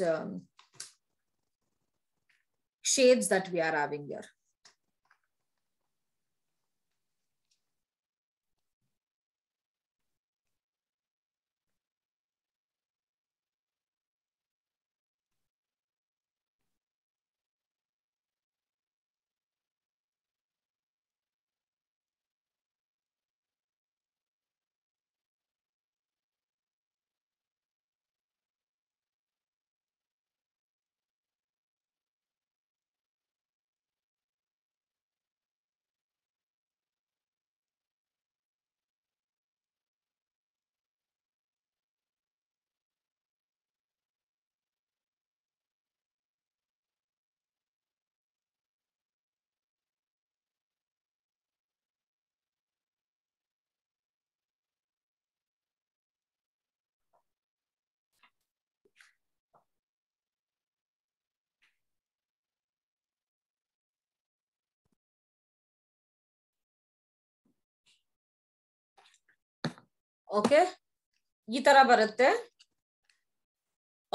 Speaker 1: shades that we are having here. Okay, ಈ ತರ ಬರುತ್ತೆ.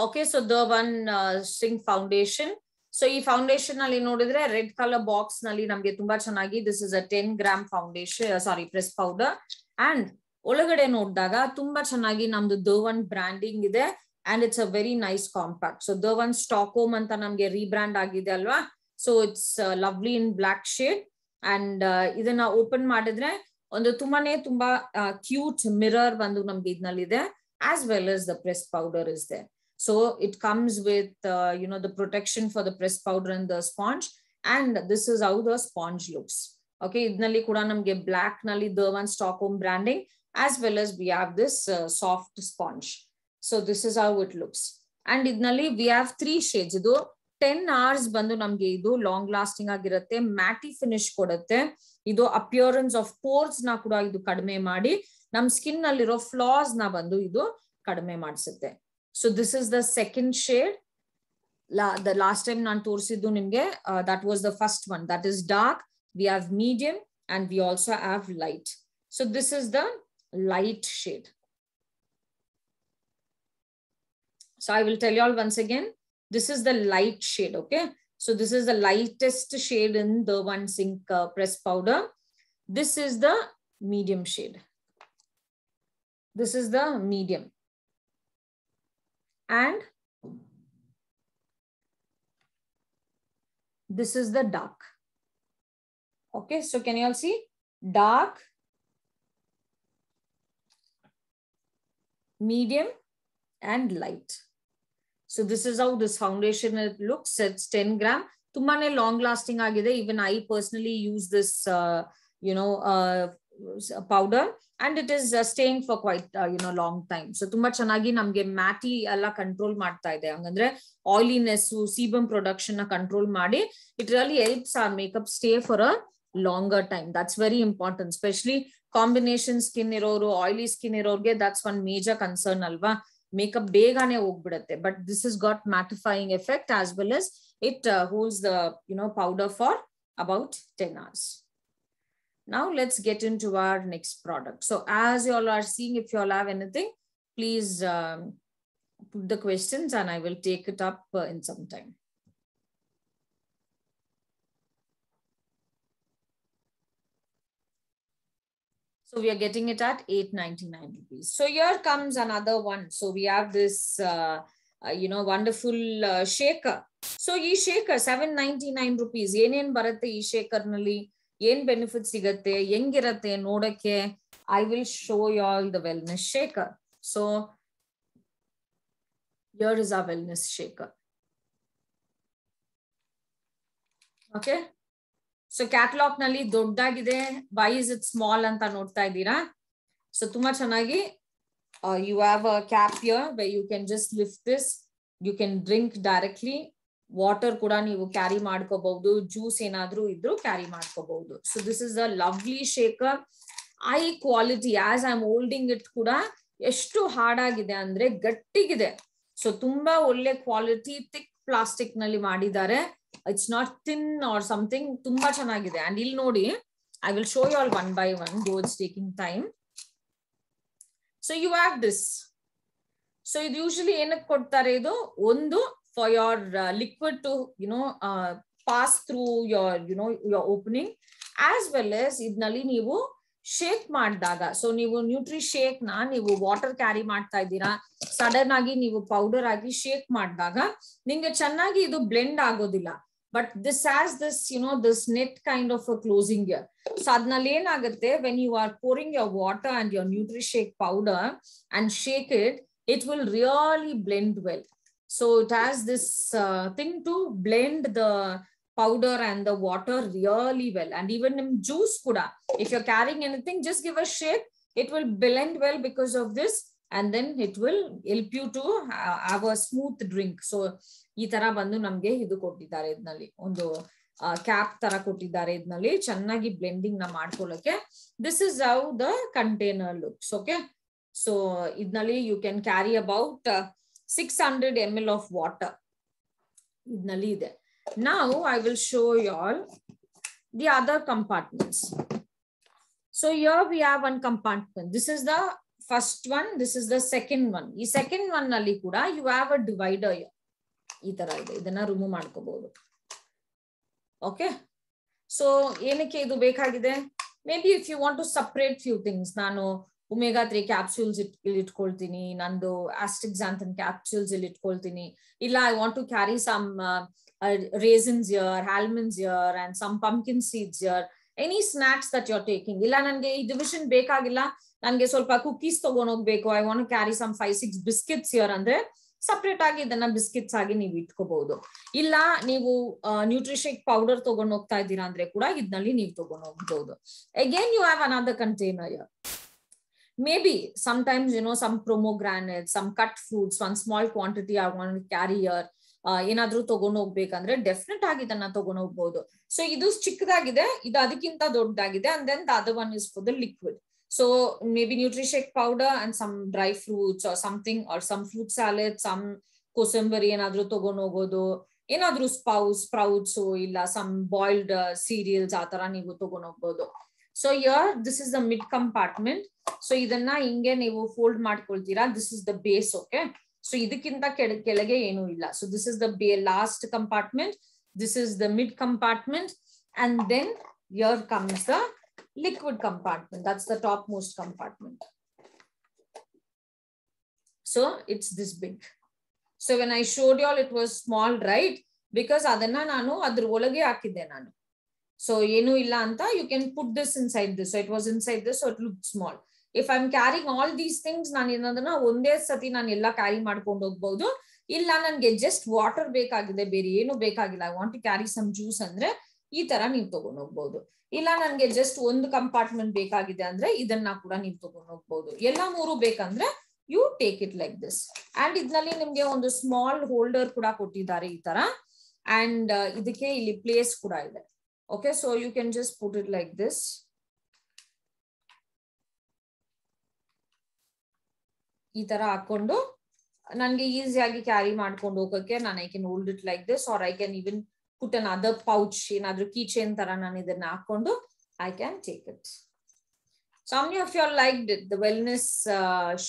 Speaker 1: Okay, so the one string foundation. So ಈ ಫೌಂಡೇಶನ್ ಅಲ್ಲಿ ನೋಡಿದ್ರೆ ರೆಡ್ ಕಲರ್ ಬಾಕ್ಸ್ ನಲ್ಲಿ ನಮ್ಗೆ ತುಂಬಾ ಚೆನ್ನಾಗಿ this is a 10 gram foundation, sorry press powder. And ಒಳಗಡೆ ನೋಡಿದಾಗ ತುಂಬಾ ಚೆನ್ನಾಗಿ ನಮ್ದು ದ ಒನ್ ಬ್ರ್ಯಾಂಡಿಂಗ್ ಇದೆ. And it's a very nice compact. So the one Stockholm ಅಂತ ನಮ್ಗೆ ರೀಬ್ರ್ಯಾಂಡ್ ಆಗಿದೆ ಅಲ್ವಾ. So it's lovely in black shade. And ಇದನ್ನ ಓಪನ್ ಮಾಡಿದ್ರೆ ಒಂದು ತುಂಬಾ ಕ್ಯೂಟ್ ಮಿರರ್ ಬಂದು ನಮ್ಗೆ ಇದ್ನಲ್ಲಿದೆ, as well as the press powder is there. So it comes with the protection for the press powder and the sponge, and this is how the sponge looks. Okay, idnalli kuda namge black nalli the one Stockholm branding, as well as we have this soft sponge. So this is how it looks. And idnalli we have 3 shades. Idu 10 hours ಬಂದು ನಮ್ಗೆ ಇದು long lasting ಆಗಿರುತ್ತೆ, mat finish ಕೊಡುತ್ತೆ. ಇದು appearance of force ನ ಕೂಡ ಇದು ಕಡಿಮೆ ಮಾಡಿ ನಮ್ ಸ್ಕಿನ್ ಅಲ್ಲಿರೋ ಫ್ಲಾಸ್ ನ ಬಂದು ಇದು ಕಡಿಮೆ ಮಾಡಿಸುತ್ತೆ. So this is the second shade. The last time ನಾನು ತೋರಿಸಿದ್ದು ನಿಮ್ಗೆ that was the first one, that is dark. We have medium and we also have light. So this is the light shade. So I will tell you all once again, this is the light shade. Okay, so this is the lightest shade in the one zinc press powder. This is the medium shade. This is the medium, and this is the dark. Okay, so can you all see dark, medium and light. So this is how this foundation looks. It's 10 gram. Tumane long lasting agide. Even I personally use this, powder, and it is staying for quite long time. So tumba chanagi namge matty alla control ಮಾಡ್ತಾ ಇದೆ. ಹಂಗಂದ್ರೆ oiliness, sebum production na control ಮಾಡಿ, it really helps our makeup stay for a longer time. That's very important, especially combination skin iroru, oily skin irorge. That's one major concern alva. Makeup begane hogbidutte, but this has got mattifying effect, as well as it holds the powder for about 10 hours. Now let's get into our next product. So as you all are seeing, if you all have anything, please put the questions and I will take it up in some time. So we are getting it at 899 rupees. So here comes another one. So we have this, wonderful shaker. So ee shaker 799 rupees. Enen baratte ee shaker nalli, yen benefits sigatte, yengirutte nodakke. I will show you all the wellness shaker. So here is our wellness shaker. Okay. So catalogue ನಲ್ಲಿ ದೊಡ್ಡದಾಗಿದೆ. Y is it small ಅಂತ ನೋಡ್ತಾ ಇದ್ದೀರಾ. So ತುಂಬಾ ಚೆನ್ನಾಗಿ you have a cap here where you can just lift this. You can drink directly. Water ಕೂಡ ನೀವು carry ಮಾಡ್ಕೋಬಹುದು, ಜ್ಯೂಸ್ ಏನಾದ್ರೂ ಇದ್ರೂ ಕ್ಯಾರಿ ಮಾಡ್ಕೋಬಹುದು. So this is a lovely shaker. High quality, as I am holding it ಕೂಡ ಎಷ್ಟು ಹಾರ್ಡಾಗಿದೆ ಅಂದ್ರೆ ಗಟ್ಟಿಗಿದೆ. So ತುಂಬಾ ಒಳ್ಳೆ ಕ್ವಾಲಿಟಿ, ಥಿಕ್ ಪ್ಲಾಸ್ಟಿಕ್ ನಲ್ಲಿ ಮಾಡಿದ್ದಾರೆ. It's not thin or something. Tumba chanagide. And il nodi, I will show you all one by one, though it's taking time. So you have this. So it usually enak kodtare idu ondu for your liquid to pass through your opening, as well as idnalli neevu shake ಮಾಡಿದಾಗ. So ನೀವು nutri shake ನ ನೀವು water carry ಮಾಡ್ತಾ ಇದ್ದೀರಾ, sudden ಆಗಿ ನೀವು powder ಆಗಿ shake ಮಾಡಿದಾಗ ನಿಮ್ಗೆ ಚೆನ್ನಾಗಿ ಇದು ಬ್ಲೆಂಡ್ ಆಗೋದಿಲ್ಲ. But this has this, this net kind of a closing here. So adnalli enagutte, when you are pouring your water and your NutriShake powder and shake it, it will really blend well. So it has this thing to blend the powder and the water really well. And even in juice kuda, if you're carrying anything, just give a shake. It will blend well because of this, and then it will help you to have a smooth drink. So ಈ ತರ ಬಂದು ನಮ್ಗೆ ಇದು ಕೊಟ್ಟಿದ್ದಾರೆ. ಇದ್ನಲ್ಲಿ ಒಂದು cap ತರ ಕೊಟ್ಟಿದ್ದಾರೆ. ಇದ್ನಲ್ಲಿ ಚೆನ್ನಾಗಿ ಬ್ಲೆಂಡಿಂಗ್ ನ ಮಾಡ್ಕೊಳ್ಳಕ್ಕೆ. This is how the container looks. Okay, so ಇದ್ನಲ್ಲಿ you can carry about 600 ml of water ಇದ್ನಲ್ಲಿ ಇದೆ. Now I will show you all the other compartments. So here we have one compartment. This is the first one, this is the second one. ಈ second one ನಲ್ಲಿ ಕೂಡ you have a divider here. ಈ ತರ ಇದೆ, ಇದನ್ನ remove ಮಾಡ್ಕೋಬಹುದು. Okay, so ಏನಕ್ಕೆ ಇದು ಬೇಕಾಗಿದೆ? Maybe if you want to separate few things, ನಾನು ಒಮೆಗಾ 3 ಕ್ಯಾಪ್ಸೂಲ್ಸ್ ಇಲ್ಲಿ ಇಟ್ಕೊಳ್ತೀನಿ, ನಂದು ಆಸ್ಟಿಕ್ಸಾಂಥನ್ ಕ್ಯಾಪ್ಸೂಲ್ಸ್ ಇಲ್ಲಿ ಇಟ್ಕೊಳ್ತೀನಿ, ಇಲ್ಲ I want to carry some raisins here, almonds here, and some pumpkin seeds here. Any snacks that you're taking. ಇಲ್ಲ ನನಗೆ ಈ ಡಿವಿಷನ್ ಬೇಕಾಗಿಲ್ಲ, ನನಗೆ ಸ್ವಲ್ಪ ಕುಕೀಸ್ ತಗೊಂಡ್ ಹೋಗ್ಬೇಕು, I want to carry some 5-6 biscuits here ಅಂದ್ರೆ ಸಪರೇಟ್ ಆಗಿ ಇದನ್ನ ಬಿಸ್ಕೆಟ್ಸ್ ಆಗಿ ನೀವು ಇಟ್ಕೋಬಹುದು. ಇಲ್ಲ ನೀವು ನ್ಯೂಟ್ರಿಷೇಕ್ ಪೌಡರ್ ತಗೊಂಡ್ ಹೋಗ್ತಾ ಇದ್ದೀರಾ ಅಂದ್ರೆ ಕೂಡ ಇದರಲ್ಲಿ ನೀವು ತಗೊಂಡ್ ಹೋಗ್ಬಹುದು. Again you have another container here. Maybe sometimes, you know, some pomegranates, some cut fruits, one small quantity I want to carry here. ಏನಾದ್ರೂ ತಗೊಂಡ್ ಹೋಗ್ಬೇಕಂದ್ರೆ ಡೆಫಿನೆಟ್ ಆಗಿ ಇದನ್ನ ತಗೊಂಡ್ ಹೋಗ್ಬಹುದು. ಸೊ ಇದು ಚಿಕ್ಕದಾಗಿದೆ, ಇದು ಅದಕ್ಕಿಂತ ದೊಡ್ಡದಾಗಿದೆ. And then the other one is for the liquid. So maybe Nutrishake powder and some dry fruits or something, or some fruit salad, some kosambari ಏನಾದ್ರೂ ತಗೊಂಡ್ ಹೋಗೋದು, ಏನಾದ್ರೂ ಸ್ಪ್ರೌಟ್ಸ್ ಇಲ್ಲ ಸಮ್ ಬಾಯ್ಲ್ಡ್ ಸೀರಿಯಲ್ಸ್ ಆ ತರ ನೀವು ತಗೊಂಡ್ ಹೋಗ್ಬೋದು. So here this is the mid compartment. So ಇದನ್ನ ಹಿಂಗೆ ನೀವು ಫೋಲ್ಡ್ ಮಾಡ್ಕೊಳ್ತೀರಾ. This is the base. Okay, so ಇದಕ್ಕಿಂತ ಕೆಳಗೆ ಏನೂ ಇಲ್ಲ. So this is the last compartment, this is the mid compartment, and then here comes the liquid compartment. That's the topmost compartment. So it's this big. So when I showed you all, it was small, right? Because adanna nanu adr olage hakide nanu. So enu illa anta, you can put this inside this. So it was inside this, so it looked small. If I'm carrying all these things, ನಾನು ಏನದನ್ನ ಒಂದೇ ಸತಿ ನಾನು ಎಲ್ಲ carry ಮಾಡ್ಕೊಂಡು ಹೋಗ್ಬಹುದು. ಇಲ್ಲ ನನ್ಗೆ just water ಬೇಕಾಗಿದೆ, ಬೇರೆ ಏನು ಬೇಕಾಗಿಲ್ಲ, I want to carry some juice ಅಂದ್ರೆ ಈ ತರ ನೀವು ತಗೊಂಡ್ ಹೋಗ್ಬಹುದು. ಇಲ್ಲ ನನ್ಗೆ ಜಸ್ಟ್ ಒಂದು ಕಂಪಾರ್ಟ್ಮೆಂಟ್ ಬೇಕಾಗಿದೆ ಅಂದ್ರೆ ಇದನ್ನ ಕೂಡ ನೀವು ತಗೊಂಡ್ ಹೋಗ್ಬಹುದು. ಎಲ್ಲ ಮೂರು ಬೇಕಂದ್ರೆ you take it like this. And ಇದ್ನಲ್ಲಿ ನಿಮ್ಗೆ ಒಂದು ಸ್ಮಾಲ್ ಹೋಲ್ಡರ್ ಕೂಡ ಕೊಟ್ಟಿದ್ದಾರೆ ಈ ತರ. ಅಂಡ್ ಇದಕ್ಕೆ ಇಲ್ಲಿ ಪ್ಲೇಸ್ ಕೂಡ ಇದೆ. Okay, so you can just put it like this. ಈ ತರ ಹಾಕೊಂಡು ನನ್ಗೆ ಈಸಿಯಾಗಿ ಕ್ಯಾರಿ ಮಾಡ್ಕೊಂಡು ಹೋಗಕ್ಕೆ ನಾನು I can hold it like this, or I can even put another pouch, ಏನಾದ್ರೂ ಕೀ ಚೈನ್ ತರ ನಾನು ಇದನ್ನ ಹಾಕೊಂಡು I can take it. So how many of you all liked it? The wellness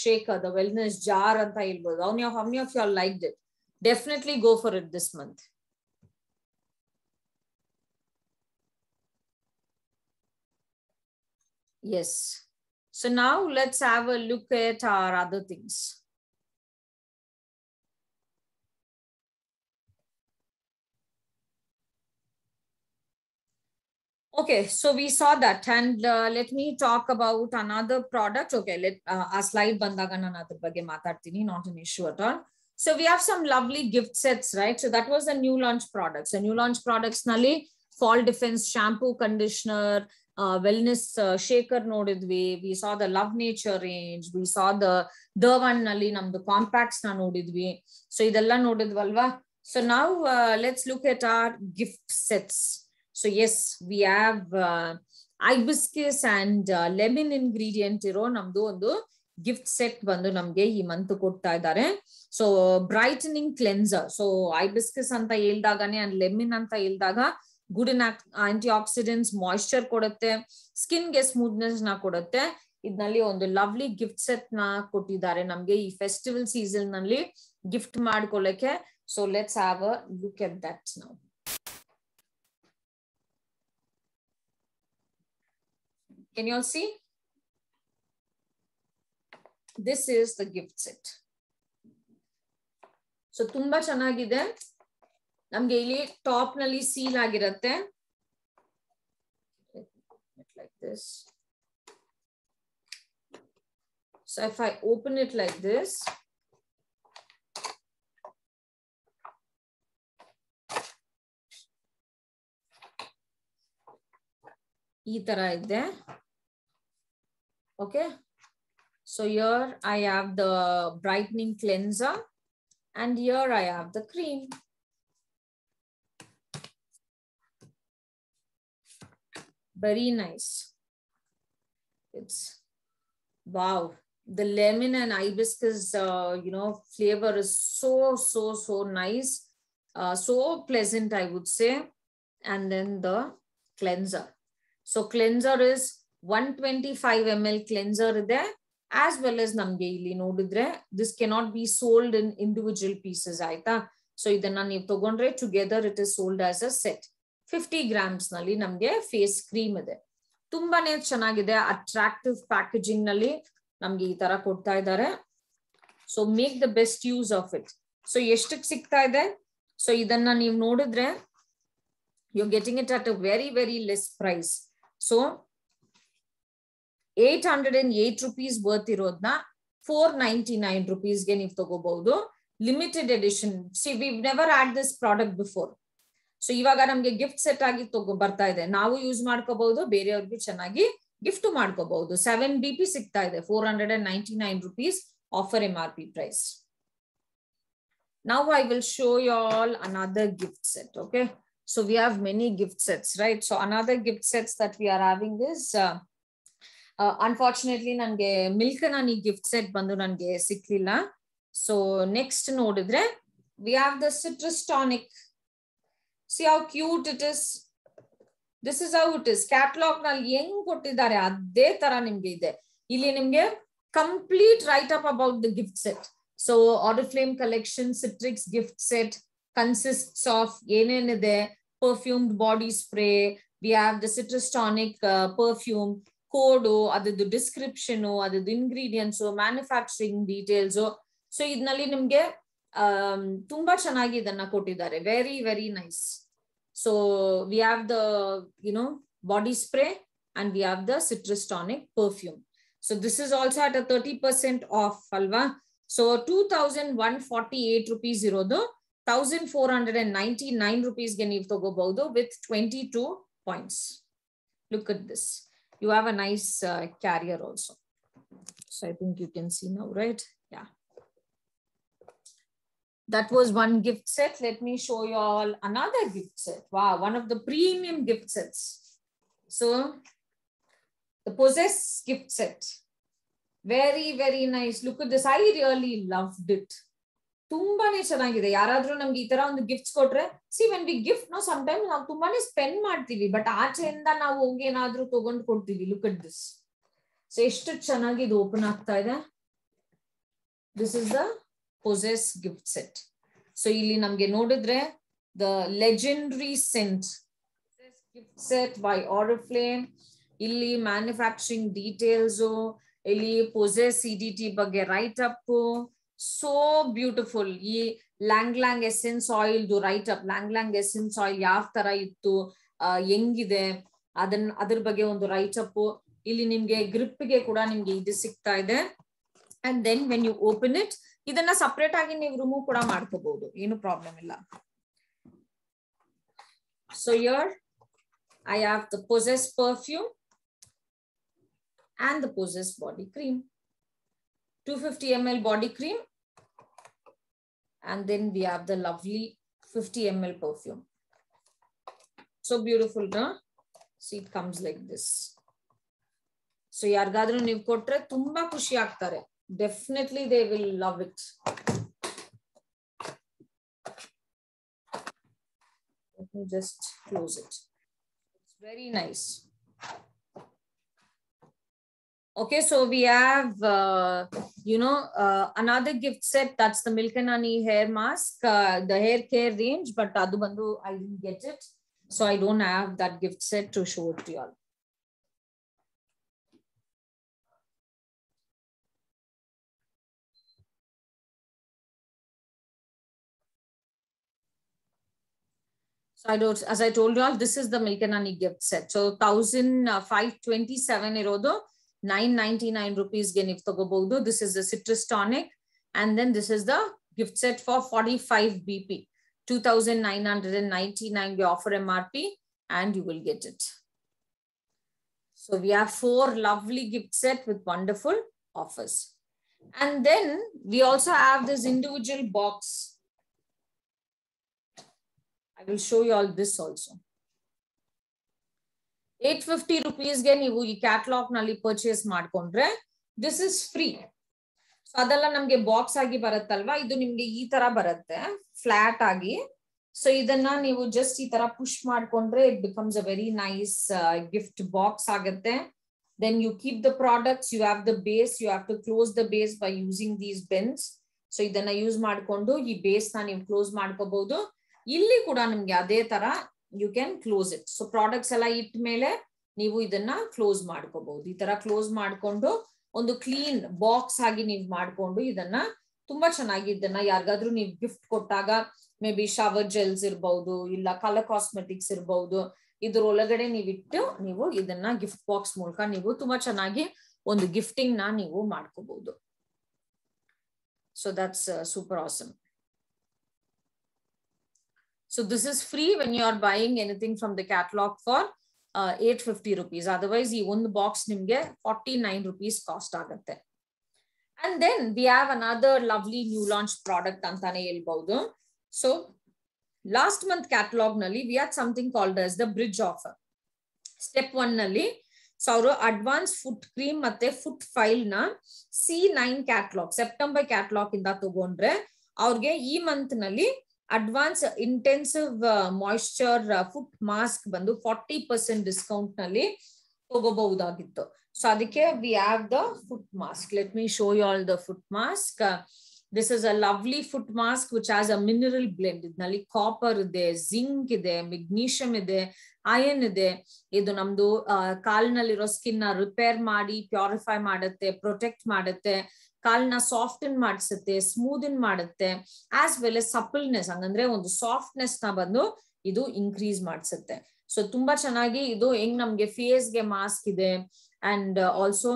Speaker 1: shaker, the wellness jar ಅಂತ ಹೇಳ್ಬೋದು. How many of you all liked it? Definitely go for it this month. Yes. So now let's have a look at our other things. Okay, so we saw that, and let me talk about another product. Okay, let a slide bandaga nanu adar bagge maatadtini, not an issue at all. So we have some lovely gift sets, right? So that was the new launch products. The new launch products nalli fall defense shampoo, conditioner, wellness shaker nodidvi. We saw the Love Nature range. We saw the one nalli namdu compacts na nodidvi. So idella nodidvalva. So now let's look at our gift sets. So yes, we have hibiscus and lemon ingredient iro namdu ondu gift set bandu namge ee month kotta idare. So brightening cleanser. So hibiscus anta heldagane and lemon anta heldaga good antioxidants, moisture kodutte, skin ge smoothness na kodutte. idnalli ಒಂದು lovely gift set na ಕೊಟ್ಟಿದ್ದಾರೆ ನಮಗೆ ಈ festival season ನಲ್ಲಿ gift ಮಾಡ್ಕೊಳ್ಳಕ್ಕೆ. So let's have a look at that now. Can you all see? This is the gift set. So ತುಂಬಾ ಚೆನ್ನಾಗಿದೆ. ನಮಗೆ ಇಲ್ಲಿ top ನಲ್ಲಿ ಸೀಲ್ ಆಗಿರುತ್ತೆ. Like this. So if I open it like this, ಈ ತರ ಇದೆ. Okay, so here I have the brightening cleanser and here I have the cream. Very nice. It's wow. The lemon and hibiscus flavor is so nice, so pleasant, I would say. And then the cleanser. So cleanser is 125 ml cleanser there, as well as namge illi nodidre this cannot be sold in individual pieces aita. So idanna ನೀವು ತಗೊಂಡ್ರೆ together it is sold as a set. 50 grams ನಲ್ಲಿ ನಮಗೆ face cream ಇದೆ. ತುಂಬಾನೇ ಚೆನ್ನಾಗಿದೆ, attractive packaging ನಲ್ಲಿ ನಮ್ಗೆ ಈ ತರ ಕೊಡ್ತಾ ಇದ್ದಾರೆ. So make the best use of it. So ಎಷ್ಟಕ್ಕೆ ಸಿಗ್ತಾ ಇದೆ? ಸೊ ಇದನ್ನ ನೀವು ನೋಡಿದ್ರೆ you're getting it at a very, very less price. So 808 rupees worth ಇರೋದ್ನ 499 rupees ಗೆ ನೀವು ತಗೋಬಹುದು. Limited edition. See, we've never had this product before. So ಇವಾಗ ನಮ್ಗೆ ಗಿಫ್ಟ್ ಸೆಟ್ ಆಗಿ ಬರ್ತಾ ಇದೆ. ನಾವು ಯೂಸ್ ಮಾಡ್ಕೋಬಹುದು, ಬೇರೆಯವ್ರಿಗೆ ಚೆನ್ನಾಗಿ ಗಿಫ್ಟ್ ಮಾಡ್ಕೋಬಹುದು. 7 BP ಸಿಗ್ತಾ ಇದೆ. 499 rupees offer MRP price. Now I will show you all another gift set. Okay. So we have many gift sets, right? So another gift sets that we are having is, unfortunately, nange Milk and Honey gift set bandu nange siklilla. So next nodidre, we have the citrus tonic. See how cute it is. This is how it is. Catalog nalli yeng kottidare adde tara nimge ide. Illi nimge complete write up about the gift set. So Oriflame collection Citrix gift set consists of yenenide perfumed body spray. We have the citrus tonic perfume code, adadu description, adadu ingredients, manufacturing details. So idnalli nimge tumba chanagi idanna kottidare. Very, very nice. So we have the body spray and we have the citrus tonic perfume. So this is also at a 30% off alva. So 2,148 rupees irodu 1,499 rupees ge ನೀವು ತಗೋಬಹುದು with 22 points. Look at this. You have a nice carrier also. So I think you can see now, right? Yeah. That was one gift set. Let me show you all another gift set. Wow, one of the premium gift sets. So the Possess gift set. Very, very nice. Look at this. I really loved it. ತುಂಬಾನೇ ಚೆನ್ನಾಗಿದೆ. ಯಾರಾದ್ರೂ ನಮ್ಗೆ ಈ ತರ ಒಂದು gifts ಕೊಟ್ರೆ, see when we gift know sometimes ನಾವು ತುಂಬಾನೇ ಸ್ಪೆಂಡ್ ಮಾಡ್ತೀವಿ, ಬಟ್ ಆಚೆಯಿಂದ ನಾವು ಹೋಗಿ ಏನಾದ್ರೂ ತಗೊಂಡು ಕೊಡ್ತೀವಿ. Look at this. ಸೊ ಎಷ್ಟು ಚೆನ್ನಾಗಿ ಇದು ಓಪನ್ ಆಗ್ತಾ ಇದೆ. This is the Possess gift set. So ಇಲ್ಲಿ ನಮ್ಗೆ ನೋಡಿದ್ರೆ the legendary scent gift set by Oriflame. ಇಲ್ಲಿ manufacturing details, ಇಲ್ಲಿ Possess CDT ಬಗ್ಗೆ write up. So beautiful. ಈ Lang essence oil write up. Lang essence oil ಯಾವ ತರ ಇತ್ತು, ಹೆಂಗಿದೆ ಅದ್ರ ಬಗ್ಗೆ ಒಂದು write up. ಇಲ್ಲಿ ನಿಮ್ಗೆ ಗ್ರಿಪ್ ಗೆ ಕೂಡ ನಿಮ್ಗೆ ಇದು ಸಿಗ್ತಾ ಇದೆ. And then when you open it, ಇದನ್ನ ಸಪರೇಟ್ ಆಗಿ ನೀವು ರಿಮೂವ್ ಕೂಡ ಮಾಡ್ಕೋಬಹುದು, ಏನು ಪ್ರಾಬ್ಲಮ್ ಇಲ್ಲ. So here I have the Possess perfume and the Possess body cream. 250 ml body cream, and then we have the lovely 50 ml perfume. So beautiful, no? See, it comes like this. So ಯಾರಿಗಾದ್ರೂ ನೀವು ಕೊಟ್ರೆ ತುಂಬಾ ಖುಷಿ ಆಗ್ತಾರೆ. Definitely they will love it. Let me just close it. It's very nice. Okay, so we have another gift set. That's the Milk and Honey hair mask, the hair care range, but adu bandu I didn't get it, so I don't have that gift set to show it to you all. So as I told you all, this is the Milk and Honey gift set. So 1,527 irodu 999 rupees ge ನೀವು ತಗೋಬಹುದು. This is the citrus tonic, and then this is the gift set for 45 BP. 2,999 ge offer MRP, and you will get it. So we have 4 lovely gift set with wonderful offers. And then we also have this individual box. I will show you all this also. 850 rupees ge ನೀವು ಈ catalogue ನಲ್ಲಿ purchase ಮಾಡ್ಕೊಂಡ್ರೆ this is free. So ಅದೆಲ್ಲ ನಮ್ಗೆ box ಆಗಿ ಬರುತ್ತಲ್ವಾ, ಇದು ನಿಮ್ಗೆ ಈ ತರ ಬರುತ್ತೆ ಫ್ಲಾಟ್ ಆಗಿ. ಸೊ ಇದನ್ನ ನೀವು ಜಸ್ಟ್ ಈ ತರ ಪುಷ್ ಮಾಡ್ಕೊಂಡ್ರೆ it becomes a very nice gift box ಆಗುತ್ತೆ. Then you keep the products, you have the base, you have to close the base by using these bins. So ಇದನ್ನ use ಮಾಡ್ಕೊಂಡು ಈ base ನ ನೀವು close ಮಾಡ್ಕೋಬಹುದು. ಇಲ್ಲಿ ಕೂಡ ನಿಮ್ಗೆ ಅದೇ ತರ you can close it. So products ಎಲ್ಲ ಇಟ್ಟ ಮೇಲೆ ನೀವು ಇದನ್ನ ಕ್ಲೋಸ್ ಮಾಡ್ಕೋಬಹುದು. ಈ ತರ ಕ್ಲೋಸ್ ಮಾಡ್ಕೊಂಡು ಒಂದು ಕ್ಲೀನ್ ಬಾಕ್ಸ್ ಆಗಿ ನೀವು ಮಾಡ್ಕೊಂಡು ಇದನ್ನ ತುಂಬಾ ಚೆನ್ನಾಗಿ ಇದನ್ನ ಯಾರಿಗಾದ್ರೂ ನೀವು ಗಿಫ್ಟ್ ಕೊಟ್ಟಾಗ ಮೇ ಬಿ ಶವರ್ ಜೆಲ್ಸ್ ಇರ್ಬಹುದು, ಇಲ್ಲ ಕಲರ್ ಕಾಸ್ಮೆಟಿಕ್ಸ್ ಇರ್ಬಹುದು, ಇದ್ರ ಒಳಗಡೆ ನೀವಿಟ್ಟು ನೀವು ಇದನ್ನ ಗಿಫ್ಟ್ ಬಾಕ್ಸ್ ಮೂಲಕ ನೀವು ತುಂಬಾ ಚೆನ್ನಾಗಿ ಒಂದು ಗಿಫ್ಟಿಂಗ್ ನ ನೀವು ಮಾಡ್ಕೋಬಹುದು. So that's super awesome. So this is free when you are buying anything from the catalog for 850 rupees. Otherwise, ಈ ಒಂದು ಬಾಕ್ಸ್ ನಿಮ್ಗೆ 49 rupees ಕಾಸ್ಟ್ ಆಗುತ್ತೆ. And then we have another lovely new launch product ಅಂತಾನೆ ಹೇಳ್ಬಹುದು. So last month catalog ನಲ್ಲಿ we had something called as the bridge offer. Step 1 ನಲ್ಲಿ so ಅವರು advance foot cream ಮತ್ತೆ ಫುಟ್ ಫೈಲ್ ನ C9 catalogue September catalogue ಇಂದ ತಗೊಂಡ್ರೆ ಅವ್ರಿಗೆ ಈ ಮಂತ್ ನಲ್ಲಿ advance intensive moisture foot mask ಬಂದು 40% ಡಿಸ್ಕೌಂಟ್ ನಲ್ಲಿ ತಗೋಬಹುದಾಗಿತ್ತು. ಸೊ ಅದಕ್ಕೆ we have the foot mask. Let me show you all the foot mask. This is a lovely foot mask which has a mineral blend. ಇದರಲ್ಲಿ copper ಇದೆ, zinc ಇದೆ, magnesium ಇದೆ, iron ಇದೆ. ಇದು ನಮ್ದು ಕಾಲಿನಲ್ಲಿರೋ ಸ್ಕಿನ್ ನ ರಿಪೇರ್ ಮಾಡಿ ಪ್ಯೂರಿಫೈ ಮಾಡುತ್ತೆ, ಪ್ರೊಟೆಕ್ಟ್ ಮಾಡುತ್ತೆ, ಕಾಲ್ನ ಸಾಫ್ಟನ್ ಮಾಡಿಸುತ್ತೆ, ಸ್ಮೂದನ್ ಮಾಡುತ್ತೆ, ಆಸ್ ವೆಲ್ ಎಸ್ ಸಪಲ್ನೆಸ್ ಹಂಗಂದ್ರೆ ಒಂದು ಸಾಫ್ಟ್ನೆಸ್ ನ ಬಂದು ಇದು ಇನ್ಕ್ರೀಸ್ ಮಾಡಿಸುತ್ತೆ. ಸೊ ತುಂಬಾ ಚೆನ್ನಾಗಿ ಇದು ಹೆಂಗ್ ನಮ್ಗೆ ಫೇಸ್ಗೆ ಮಾಸ್ಕ್ ಇದೆ ಅಂಡ್ ಆಲ್ಸೋ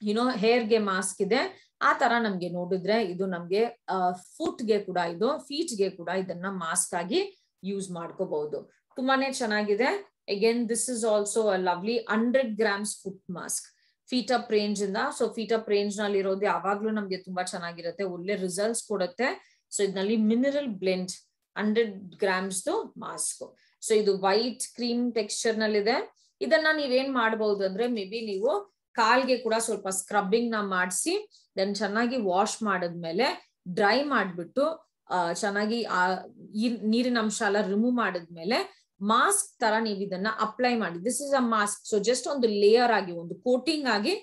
Speaker 1: ಯುನೋ ಹೇರ್ಗೆ ಮಾಸ್ಕ್ ಇದೆ, ಆ ತರ ನಮ್ಗೆ ನೋಡಿದ್ರೆ ಇದು ನಮ್ಗೆ ಫುಟ್ಗೆ ಕೂಡ ಇದು ಫೀಟ್ಗೆ ಕೂಡ ಇದನ್ನ ಮಾಸ್ಕ್ ಆಗಿ ಯೂಸ್ ಮಾಡ್ಕೋಬಹುದು. ತುಂಬಾನೇ ಚೆನ್ನಾಗಿದೆ. Again this is also a lovely 100 grams foot mask feet up range ಇಂದ. ಸೊ ಫೀಟ್ ಅಪ್ ರೇಂಜ್ ನಲ್ಲಿ ಇರೋದು ಯಾವಾಗ್ಲೂ ನಮ್ಗೆ ತುಂಬಾ ಚೆನ್ನಾಗಿರುತ್ತೆ, ಒಳ್ಳೆ ರಿಸಲ್ಟ್ಸ್ ಕೊಡುತ್ತೆ. ಸೊ ಇದರಲ್ಲಿ mineral blend 100 grams mask. So ಇದು ವೈಟ್ ಕ್ರೀಮ್ ಟೆಕ್ಸ್ಚರ್ ನಲ್ಲಿ ಇದೆ. ಇದನ್ನ ನೀವೇನ್ ಮಾಡಬಹುದು ಅಂದ್ರೆ ಮೇ ಬಿ ನೀವು ಕಾಲ್ಗೆ ಕೂಡ ಸ್ವಲ್ಪ ಸ್ಕ್ರಬ್ಬಿಂಗ್ ನ ಮಾಡಿಸಿ ದೆನ್ ಚೆನ್ನಾಗಿ ವಾಶ್ ಮಾಡಿದ್ಮೇಲೆ ಡ್ರೈ ಮಾಡ್ಬಿಟ್ಟು ಚೆನ್ನಾಗಿ ನೀರಿನ ಅಂಶ ಎಲ್ಲ ರಿಮೂವ್ ಮಾಡಿದ್ಮೇಲೆ ಮಾಸ್ಕ್ ತರ ನೀವು ಇದನ್ನ ಅಪ್ಲೈ ಮಾಡಿ. This is a mask. So just ಒಂದು ಲೇಯರ್ ಆಗಿ ಒಂದು ಕೋಟಿಂಗ್ ಆಗಿ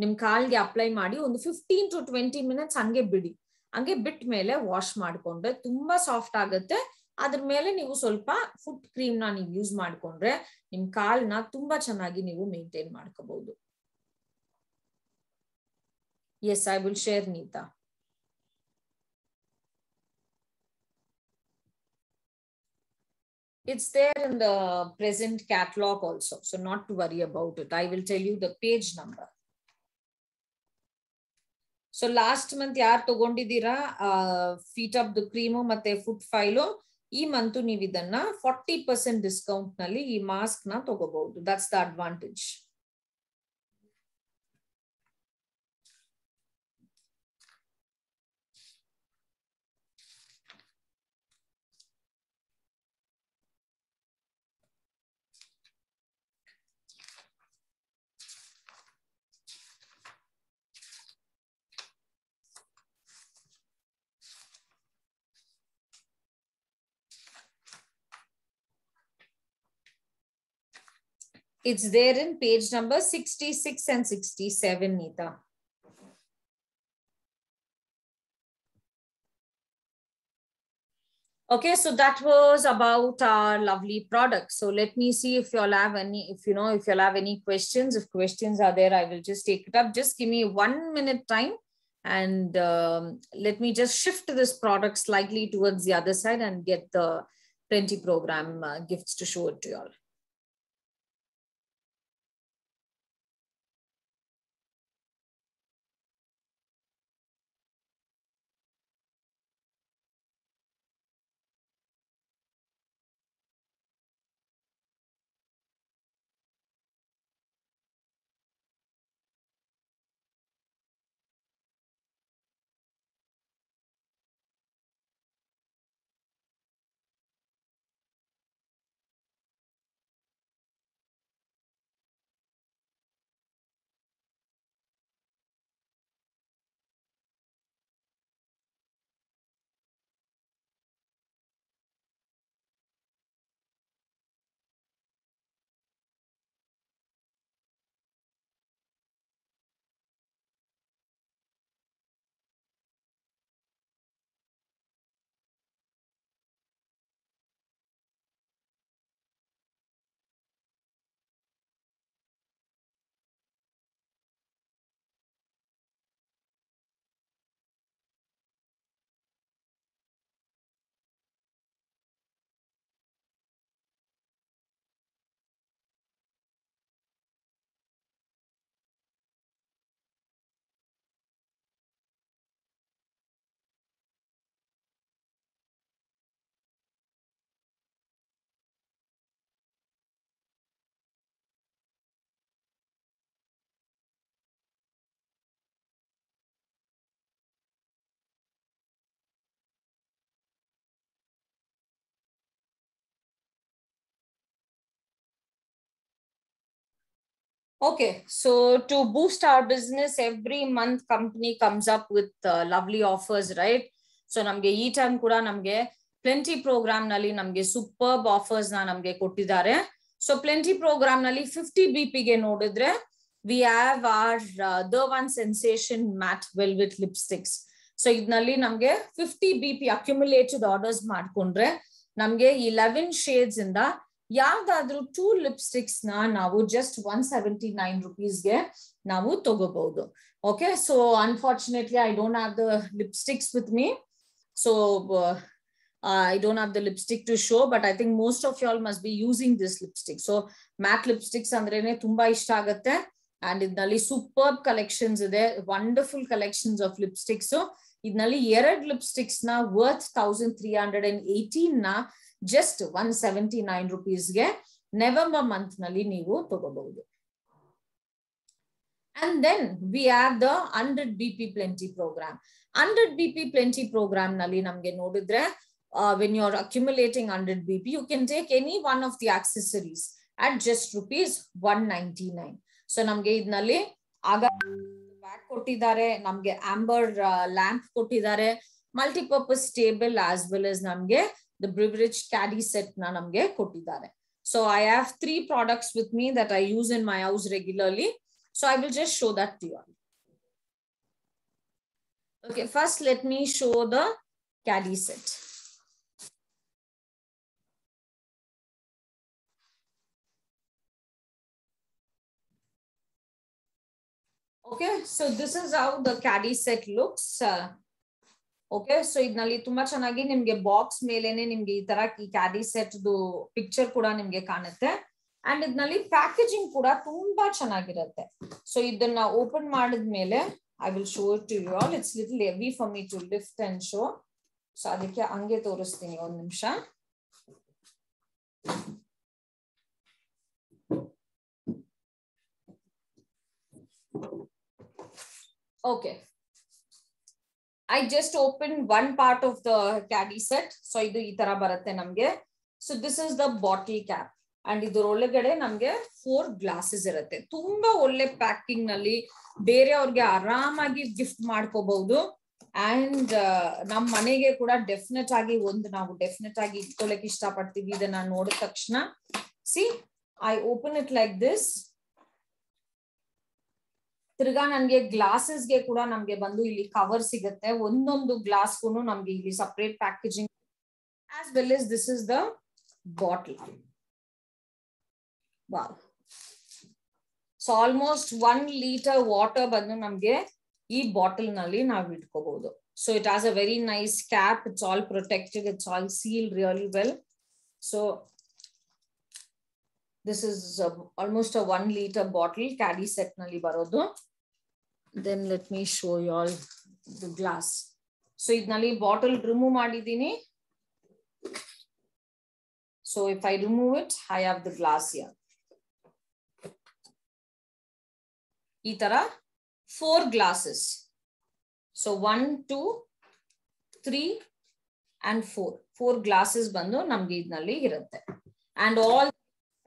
Speaker 1: ನಿಮ್ ಕಾಲ್ಗೆ ಅಪ್ಲೈ ಮಾಡಿ ಒಂದು 15 to 20 minutes ಹಂಗೆ ಬಿಡಿ. ಹಂಗೆ ಬಿಟ್ಟ ಮೇಲೆ ವಾಶ್ ಮಾಡ್ಕೊಂಡ್ರೆ ತುಂಬಾ ಸಾಫ್ಟ್ ಆಗುತ್ತೆ. ಅದ್ರ ಮೇಲೆ ನೀವು ಸ್ವಲ್ಪ ಫುಟ್ ಕ್ರೀಮ್ ನ ನೀವು ಯೂಸ್ ಮಾಡ್ಕೊಂಡ್ರೆ ನಿಮ್ ಕಾಲ್ನ ತುಂಬಾ ಚೆನ್ನಾಗಿ ನೀವು ಮೇಂಟೈನ್ ಮಾಡ್ಕೋಬಹುದು. Yes, I will share, Neeta. It's there in the present catalog also, so not to worry about it. I will tell you the page number. So last month yaar togondidira feet up the cream ಮತ್ತೆ foot file, ಈ month ನೀವು ಇದನ್ನ 40% discount ನಲ್ಲಿ ಈ mask ನ ತಗೋಬಹುದು. That's the advantage. It's there in page number 66 and 67, Neeta. Okay, so that was about our lovely product. So let me see if you all have any, if you all have any questions. If questions are there, I will just take it up. Just give me 1 minute time and let me just shift this product slightly towards the other side and get the Plenty program gifts to show it to you all. Okay, so to boost our business, every month company comes up with lovely offers, right? So namge ee time kuda namge plenty program nalli namge superb offers na namge kottidare. So plenty program nalli 50 BP ge nodidre we have our the one sensation matte velvet lipsticks. So idnalli namge 50 BP accumulated orders ಮಾಡ್ಕೊಂಡ್ರೆ ನಮಗೆ 11 shades ಇಂದ ಯಾವ್ದಾದ್ರೂ 2 lipsticks ನಾವು just 179 rupeesಗೆ ನಾವು ತಗೋಬಹುದು. Okay, so unfortunately I don't have the lipsticks with me, so I don't have the lipstick to show, but I think most of y'all must be using this lipstick. So matte lipsticks ಅಂದ್ರೇನೆ ತುಂಬಾ ಇಷ್ಟ ಆಗುತ್ತೆ, and idnalli superb collections ಇದೆ, wonderful collections of lipsticks. So idnalli ಎರಡ್ lipsticks ನ worth 1318 ನ just 179 rupees ಗೆ November month nalli ನೀವು ತಗೋಬಹುದು. And then we have the 100 BP plenty program. 100 BP plenty program nalli namge nodidre when you're accumulating 100 BP, you can take any one of the accessories at just rupees 199. So namge idnalli aga bag kottidare, namge amber lamp kottidare, multi-purpose table, as well as namge the beverage caddy set na namge kottidare. So I have 3 products with me that I use in my house regularly. So I will just show that to you all. Okay, first let me show the caddy set. Okay, so this is how the caddy set looks. Okay, so idnalli tumba chanagi nimge box melene nimge ee tara ee caddy set du picture kuda nimge kanutte, and idnalli packaging kuda tumba chanagirutte. So idanna open madidmele I will show it to you all. It's little heavy for me to lift and show, so adikke ange torustini one nimisha. Okay, I just opened one part of the caddy set. So idu ee tara barutte namge. So this is the bottle cap, and idur ಒಳಗಡೆ ನಮಗೆ 4 glasses ಇರುತ್ತೆ. ತುಂಬಾ ಒಳ್ಳೆ packing ನಲ್ಲಿ ಬೇರೆಯವರಿಗೆ ಆರಾಮಾಗಿ gift ಮಾಡ್ಕೋಬಹುದು, and ನಮ್ಮ ಮನೆಗೆ ಕೂಡ ಡೆಫಿನೆಟ್ ಆಗಿ ಒಂದು ನಾವು ಡೆಫಿನೆಟ್ ಆಗಿ ಇಟ್ಕೊಳ್ಳಕ್ಕೆ ಇಷ್ಟಪಡ್ತೀವಿ ಇದನ್ನ ನೋಡಿದ ತಕ್ಷಣ. C I open it like this. ತಿರ್ಗಾ ನನ್ಗೆ ಗ್ಲಾಸಸ್ ಗೆ ಕೂಡ ನಮ್ಗೆ ಬಂದು ಇಲ್ಲಿ ಕವರ್ ಸಿಗುತ್ತೆ, ಒಂದೊಂದು ಗ್ಲಾಸ್ಗೂ ನಮ್ಗೆ ಇಲ್ಲಿ separate packaging, as well as this is the bottle. Wow, so almost 1 liter water bandu namge ee bottle nalli ನಾವು ಇಟ್ಕೋಬಹುದು. So it has a very nice cap, it's all protected, it's all sealed really well. So this is almost a 1 liter bottle caddy set nalli barodu. Then let me show you all the glass. So idnalli bottle remove madidini. So if I remove it, I have the glass here. Ee tara 4 glasses. So 1, 2, 3 and 4 glasses bandu namge idnalli irutte, and all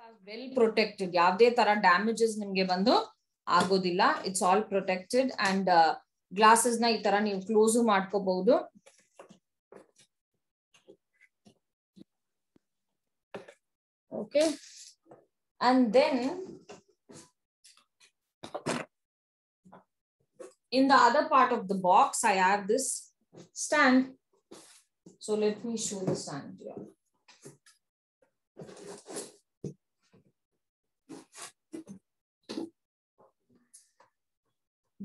Speaker 1: are well protected. Yavde tara damages nimge bandu agodilla. It's all protected, and glasses na ee tara ನೀವು close ಮಾಡ್ಕೋಬಹುದು. Okay, and then in the other part of the box I have this stand. So let me show the stand here.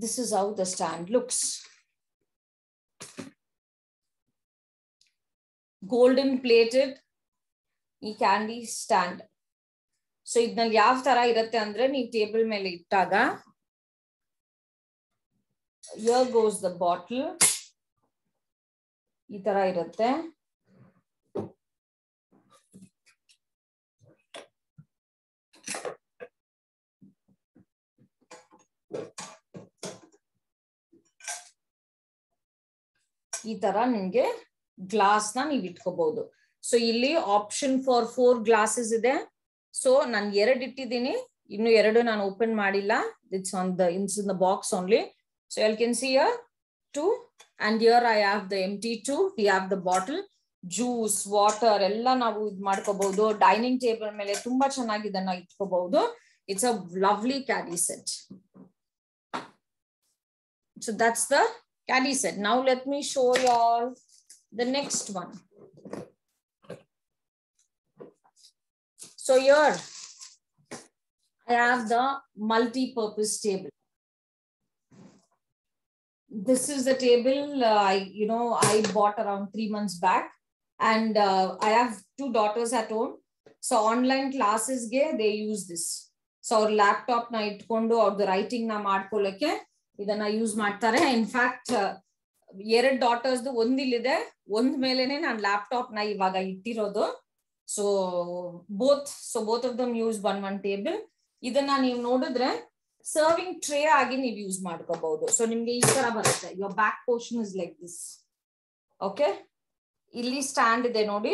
Speaker 1: This is how the stand looks. Golden plated ಈ candy stand. So ಇದ್ನಲ್ಲಿ ಯಾವ ತರ ಇರುತ್ತೆ ಅಂದ್ರೆ ನೀವು table ಮೇಲೆ ಇಟ್ಟಾಗ here goes the bottle, ಈ ತರ ಇರುತ್ತೆ. ಈ ತರ ನಿಮ್ಗೆ ಗ್ಲಾಸ್ ನ ನೀವು ಇಟ್ಕೋಬಹುದು. ಸೊ ಇಲ್ಲಿ ಆಪ್ಷನ್ ಫಾರ್ 4 ಗ್ಲಾಸಸ್ ಇದೆ. ಸೊ ನಾನು 2 ಇಟ್ಟಿದ್ದೀನಿ, ಇನ್ನು ಎರಡು ನಾನು ಓಪನ್ ಮಾಡಿಲ್ಲ. It's in the box only. So you can see here 2, and here I have the empty 2. We have the bottle, juice, water ಎಲ್ಲ ನಾವು ಇದು ಮಾಡ್ಕೋಬಹುದು. ಡೈನಿಂಗ್ ಟೇಬಲ್ ಮೇಲೆ ತುಂಬಾ ಚೆನ್ನಾಗಿ ಇದನ್ನ ಇಟ್ಕೋಬಹುದು. It's a lovely caddy set. So that's the caddy set. Now let me show you all the next one. So here I have the multi-purpose table. This is the table I bought around 3 months back, and I have 2 daughters at home. So online classes they use this. So our laptop na itkondo or writing na ಮಾಡ್ಕೊಳ್ಳಕ್ಕೆ ಇದನ್ನ use ಮಾಡ್ತಾರೆ. In fact, 2 daughters ಒಂದಿಲ್ಲಿದೆ, ಒಂದ್ ಮೇಲೆನೆ ನಾನು laptop ನ ಇವಾಗ ಇಟ್ಟಿರೋದು. So both of them use one table. ಇದನ್ನ ನೀವು ನೋಡಿದ್ರೆ ಸರ್ವಿಂಗ್ ಟ್ರೇ ಆಗಿ ನೀವು ಯೂಸ್ ಮಾಡ್ಕೋಬಹುದು. ಸೊ ನಿಮ್ಗೆ ಈ ತರ ಬರುತ್ತೆ. Your back portion is like this. Okay, ಇಲ್ಲಿ ಸ್ಟ್ಯಾಂಡ್ ಇದೆ ನೋಡಿ.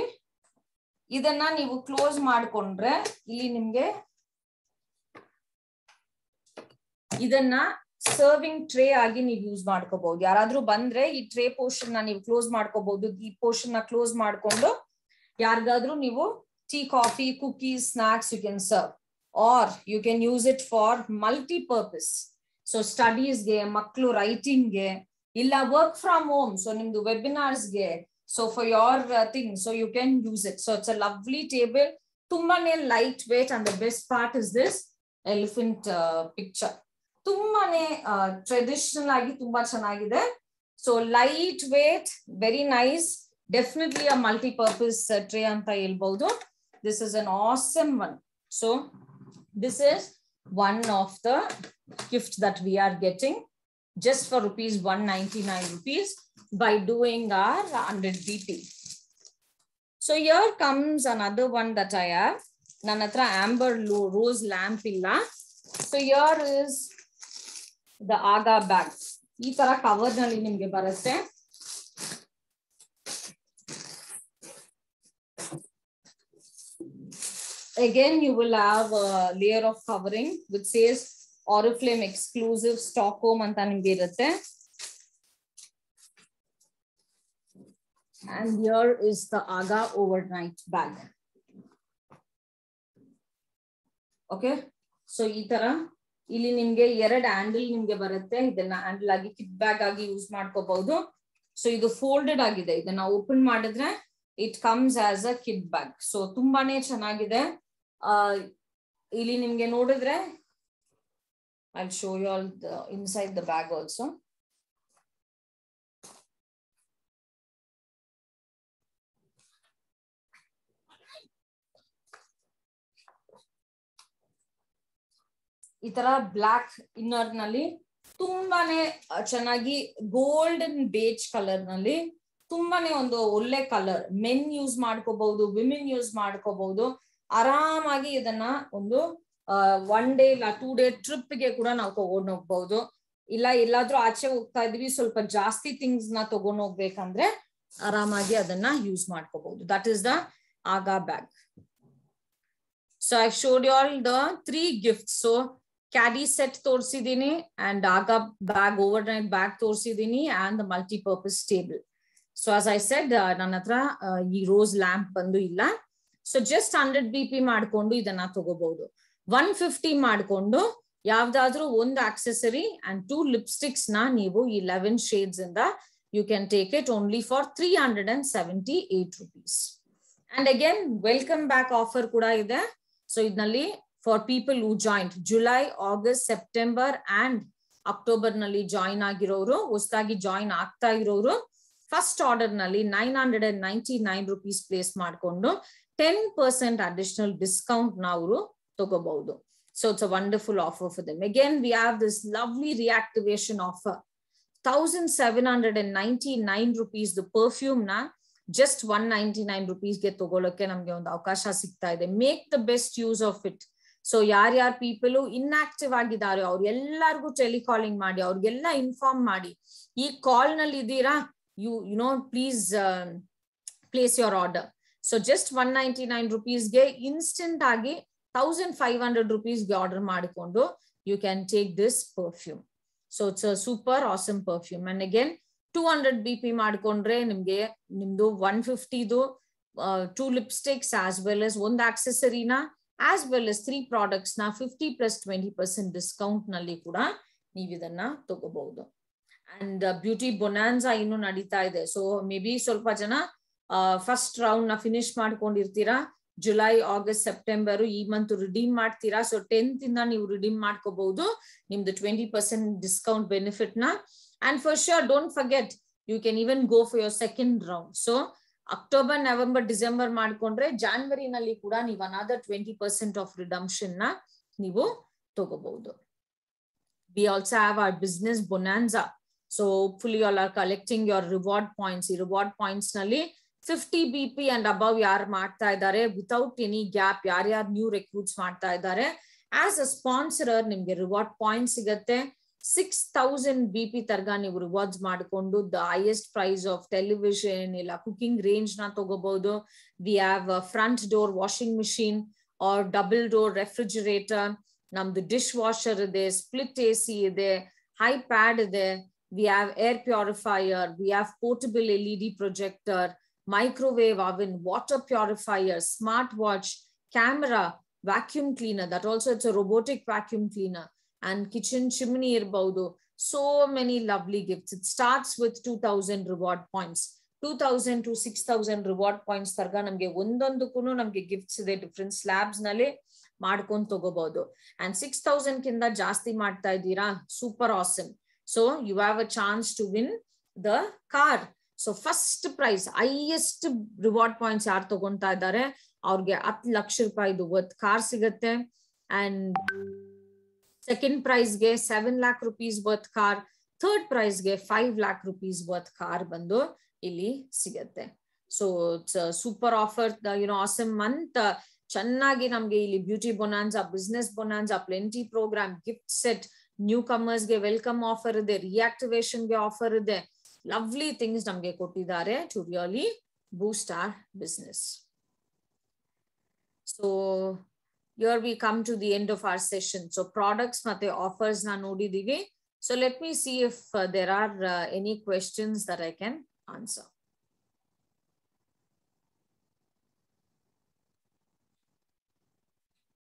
Speaker 1: ಇದನ್ನ ನೀವು ಕ್ಲೋಸ್ ಮಾಡ್ಕೊಂಡ್ರೆ ಇಲ್ಲಿ ನಿಮ್ಗೆ ಇದನ್ನ ಸರ್ವಿಂಗ್ ಟ್ರೇ ಆಗಿ ನೀವು ಯೂಸ್ ಮಾಡ್ಕೋಬಹುದು. ಯಾರಾದ್ರೂ ಬಂದ್ರೆ ಈ ಟ್ರೇ ಪೋರ್ಷನ್ ನ ನೀವು ಕ್ಲೋಸ್ ಮಾಡ್ಕೋಬಹುದು. ಈ ಪೋರ್ಷನ್ ನ ಕ್ಲೋಸ್ ಮಾಡ್ಕೊಂಡು ಯಾರಿಗಾದ್ರೂ ನೀವು tea, coffee, cookies, snacks you can serve. Or you can use it for multi-purpose. So studies ge, maklu writing ge, illa work from home. So nimdu webinars ge. So for your thing, so you can use it. So it's a lovely table. Tumbane lightweight, and the best part is this elephant picture. Tumbane traditional agi tumba chanagide. So lightweight, very nice. Definitely a multi-purpose tray anta helbodu. This is an awesome one. So this is one of the gifts that we are getting just for ₹199 by doing our 100 BP. So here comes another one that I have. Nanatra amber rose lamp illa. So here is the Aga bag. Ee tara cover nalli nimge barutte. Again, you will have a layer of covering which says Oriflame exclusive Stockholm anta nimge irutte. And here is the Aga overnight bag. Okay, so ee tara ಇಲ್ಲಿ ನಿಮ್ಗೆ 2 handle ನಿಮ್ಗೆ ಬರುತ್ತೆ. ಇದನ್ನ handle ಆಗಿ kit bag ಆಗಿ use ಮಾಡ್ಕೋಬಹುದು. So ಇದು folded ಆಗಿದೆ. ಇದನ್ನ ಓಪನ್ ಮಾಡಿದ್ರೆ it comes as a kit bag. So ತುಂಬಾನೇ ಚೆನ್ನಾಗಿದೆ. ಇಲ್ಲಿ ನಿಮ್ಗೆ ನೋಡಿದ್ರೆ I'll show you all the inside the bag also. ಈ ತರ ಬ್ಲಾಕ್ ಇನ್ನರ್ ನಲ್ಲಿ ತುಂಬಾನೇ ಚೆನ್ನಾಗಿ ಗೋಲ್ಡನ್ ಬೇಜ್ ಕಲರ್ ನಲ್ಲಿ ತುಂಬಾನೇ ಒಂದು ಒಳ್ಳೆ ಕಲರ್. ಮೆನ್ ಯೂಸ್ ಮಾಡ್ಕೋಬಹುದು, ವಿಮೆನ್ ಯೂಸ್ ಮಾಡ್ಕೋಬಹುದು. ಆರಾಮಾಗಿ ಇದನ್ನ ಒಂದು 1 day ಇಲ್ಲ 2 day ಟ್ರಿಪ್ ಗೆ ಕೂಡ ನಾವು ತಗೊಂಡು ಹೋಗ್ಬಹುದು. ಇಲ್ಲ ಎಲ್ಲಾದ್ರೂ ಆಚೆ ಹೋಗ್ತಾ ಇದೀವಿ, ಸ್ವಲ್ಪ ಜಾಸ್ತಿ ಥಿಂಗ್ಸ್ ನ ತಗೊಂಡು ಹೋಗ್ಬೇಕಂದ್ರೆ ಆರಾಮಾಗಿ ಅದನ್ನ ಯೂಸ್ ಮಾಡ್ಕೋಬಹುದು. That is the Aga bag. So I showed you all the 3 gifts. So caddy set ತೋರಿಸಿದೀನಿ, and Aga bag overnight bag ತೋರಿಸಿದೀನಿ, and the multi-purpose table. So as I said, ನನ್ನ ಹತ್ರ ಈ ರೋಸ್ ಲ್ಯಾಂಪ್ ಬಂದು ಇಲ್ಲ. So just 100 BP ಮಾಡ್ಕೊಂಡು ಇದನ್ನ ತಗೋಬಹುದು. 150 ಮಾಡ್ಕೊಂಡು ಯಾವ್ದಾದ್ರೂ ಒಂದು ಆಕ್ಸೆಸರಿ and 2 ಲಿಪ್ಸ್ಟಿಕ್ಸ್ ನ ನೀವು 11 shades ಇಂದ you can take it only for ₹378. And again, welcome back offer ಕೂಡ ಇದೆ. ಸೊ ಇದರಲ್ಲಿ for people who joined July, August, September and October ನಲ್ಲಿ ಜಾಯಿನ್ ಆಗಿರೋರು, ಹೊಸದಾಗಿ ಜಾಯಿನ್ ಆಗ್ತಾ ಇರೋರು ಫಸ್ಟ್ ಆರ್ಡರ್ ನಲ್ಲಿ ₹999 ಪ್ಲೇಸ್ ಮಾಡ್ಕೊಂಡು 10% additional discount ನಾವು ತಗೋಬಹುದು. So it's a wonderful offer for them. Again, we have this lovely reactivation offer. ₹1,799 the perfume na just ₹199 ಗೆ ತಗೊಳ್ಳೋಕೆ ನಮ್ಗೆ ಒಂದು ಅವಕಾಶ ಸಿಗ್ತಾ ಇದೆ. Make the best use of it. So ಯಾರ್ಯಾರ ಪೀಪಲ್ ಇನ್ಆಕ್ಟಿವ್ ಆಗಿದ್ದಾರೆ ಅವ್ರು ಎಲ್ಲರಿಗೂ ಟೆಲಿಕಾಲಿಂಗ್ ಮಾಡಿ ಅವ್ರಿಗೆಲ್ಲ ಇನ್ಫಾರ್ಮ್ ಮಾಡಿ, ಈ ಕಾಲ್ ನಲ್ಲಿ ಇದ್ದೀರಾ, you know, please place your order. So just ₹199 ಗೆ ಇನ್ಸ್ಟೆಂಟ್ ಆಗಿ 1500 rupees ಗೆ ಆರ್ಡರ್ ಮಾಡಿಕೊಂಡು you can take this perfume. So it's a super awesome perfume. And again 200 BP ಮಾಡ್ಕೊಂಡ್ರೆ ನಿಮ್ಗೆ ನಿಮ್ದು 150 ದು 2 lipsticks as well as ಒಂದು accessory na as well as 3 products na 50 plus 20% discount ನಲ್ಲಿ ಕೂಡ ನೀವು ಇದನ್ನ ತಗೋಬಹುದು. And ಬ್ಯೂಟಿ ಬೊನಾನ್ಸಾ ಇನ್ನು ನಡೀತಾ ಇದೆ. ಸೊ ಮೇ ಬಿ ಸ್ವಲ್ಪ ಜನ ಫಸ್ಟ್ ರೌಂಡ್ ನ ಫಿನಿಶ್ ಮಾಡ್ಕೊಂಡಿರ್ತೀರಾ. ಜುಲೈ, ಆಗಸ್ಟ್, ಸೆಪ್ಟೆಂಬರ್ ಈ ಮಂತ್ ರಿಡೀಮ್ ಮಾಡ್ತೀರಾ. ಸೊ 10th ಇಂದ ನೀವು ರಿಡೀಮ್ ಮಾಡ್ಕೋಬಹುದು ನಿಮ್ದು 20% ಡಿಸ್ಕೌಂಟ್ ಬೆನಿಫಿಟ್ ನ. And for sure don't forget you can even go for your second round. So October, November, December ಮಾಡ್ಕೊಂಡ್ರೆ ಜಾನ್ವರಿನಲ್ಲಿ ಕೂಡ ನೀವು ಅನದರ್ 20% ಆಫ್ ರಿಡಂಪ್ಷನ್ ನ ನೀವು ತಗೋಬಹುದು. We also have our business bonanza. So hopefully you all are collecting your reward points. ಈ reward points ನಲ್ಲಿ 50 BP and above ಯಾರು ಮಾಡ್ತಾ ಇದ್ದಾರೆ ವಿತೌಟ್ ಎನಿ ಗ್ಯಾಪ್, ಯಾರ್ಯಾರು ನ್ಯೂ ರೆಕ್ರೂಟ್ಸ್ ಮಾಡ್ತಾ ಇದ್ದಾರೆ ಆಸ್ ಅ ಸ್ಪಾನ್ಸರರ್ ನಿಮ್ಗೆ ರಿವಾರ್ಡ್ ಪಾಯಿಂಟ್ ಸಿಗತ್ತೆ. 6000 BP ತರ್ಗ ನೀವು ರಿವಾರ್ಡ್ಸ್ ಮಾಡಿಕೊಂಡು the highest price of television ಇಲ್ಲ ಕುಕಿಂಗ್ ರೇಂಜ್ ನ ತಗೋಬಹುದು. We have front door washing machine or double door refrigerator, ನಮ್ದು ಡಿಶ್ ವಾಷರ್ ಇದೆ, ಸ್ಪ್ಲಿಟ್ AC ಇದೆ, ಹೈ ಪ್ಯಾಡ್ ಇದೆ, we have air purifier, we have portable LED projector, microwave oven, water purifier, smart watch, camera, vacuum cleaner, that also it's a robotic vacuum cleaner, and kitchen chimney irbaudu. So many lovely gifts. It starts with 2000 reward points. 2000 to 6000 reward points targa namge ondondukunu namge gifts ide different slabs nale ಮಾಡ್ಕೊಂಡು ತಗೋಬಹುದು. and 6000 ಕಿಂತ ಜಾಸ್ತಿ ಮಾಡ್ತಾ ಇದ್ದೀರಾ, super awesome. So you have a chance to win the car. So first prize highest reward points ಯಾರು ತಗೊಂತಾ ಇದ್ದಾರೆ ಅವ್ರಿಗೆ 10 ಲಕ್ಷ ರೂಪಾಯಿದು ವರ್ತ್ ಕಾರ್ ಸಿಗತ್ತೆ. ಅಂಡ್ ಸೆಕೆಂಡ್ ಪ್ರೈಸ್ಗೆ 7 lakh rupees worth car, third ಪ್ರೈಸ್ಗೆ 5 lakh rupees ವರ್ತ್ ಕಾರ್ ಬಂದು ಇಲ್ಲಿ ಸಿಗತ್ತೆ. So it's super offer, awesome month. ಚೆನ್ನಾಗಿ ನಮ್ಗೆ ಇಲ್ಲಿ beauty bonanza, business bonanza, plenty program, gift set, new ಕಮರ್ಸ್ಗೆ ವೆಲ್ಕಮ್ ಆಫರ್ ಇದೆ, ರಿಯಾಕ್ಟಿವೇಶನ್ಗೆ ಆಫರ್ ಇದೆ. Lovely things namge kottidare to really boost our business. So here we come to the end of our session. So products matte offers na nodidive. So let me see if there are any questions that I can answer.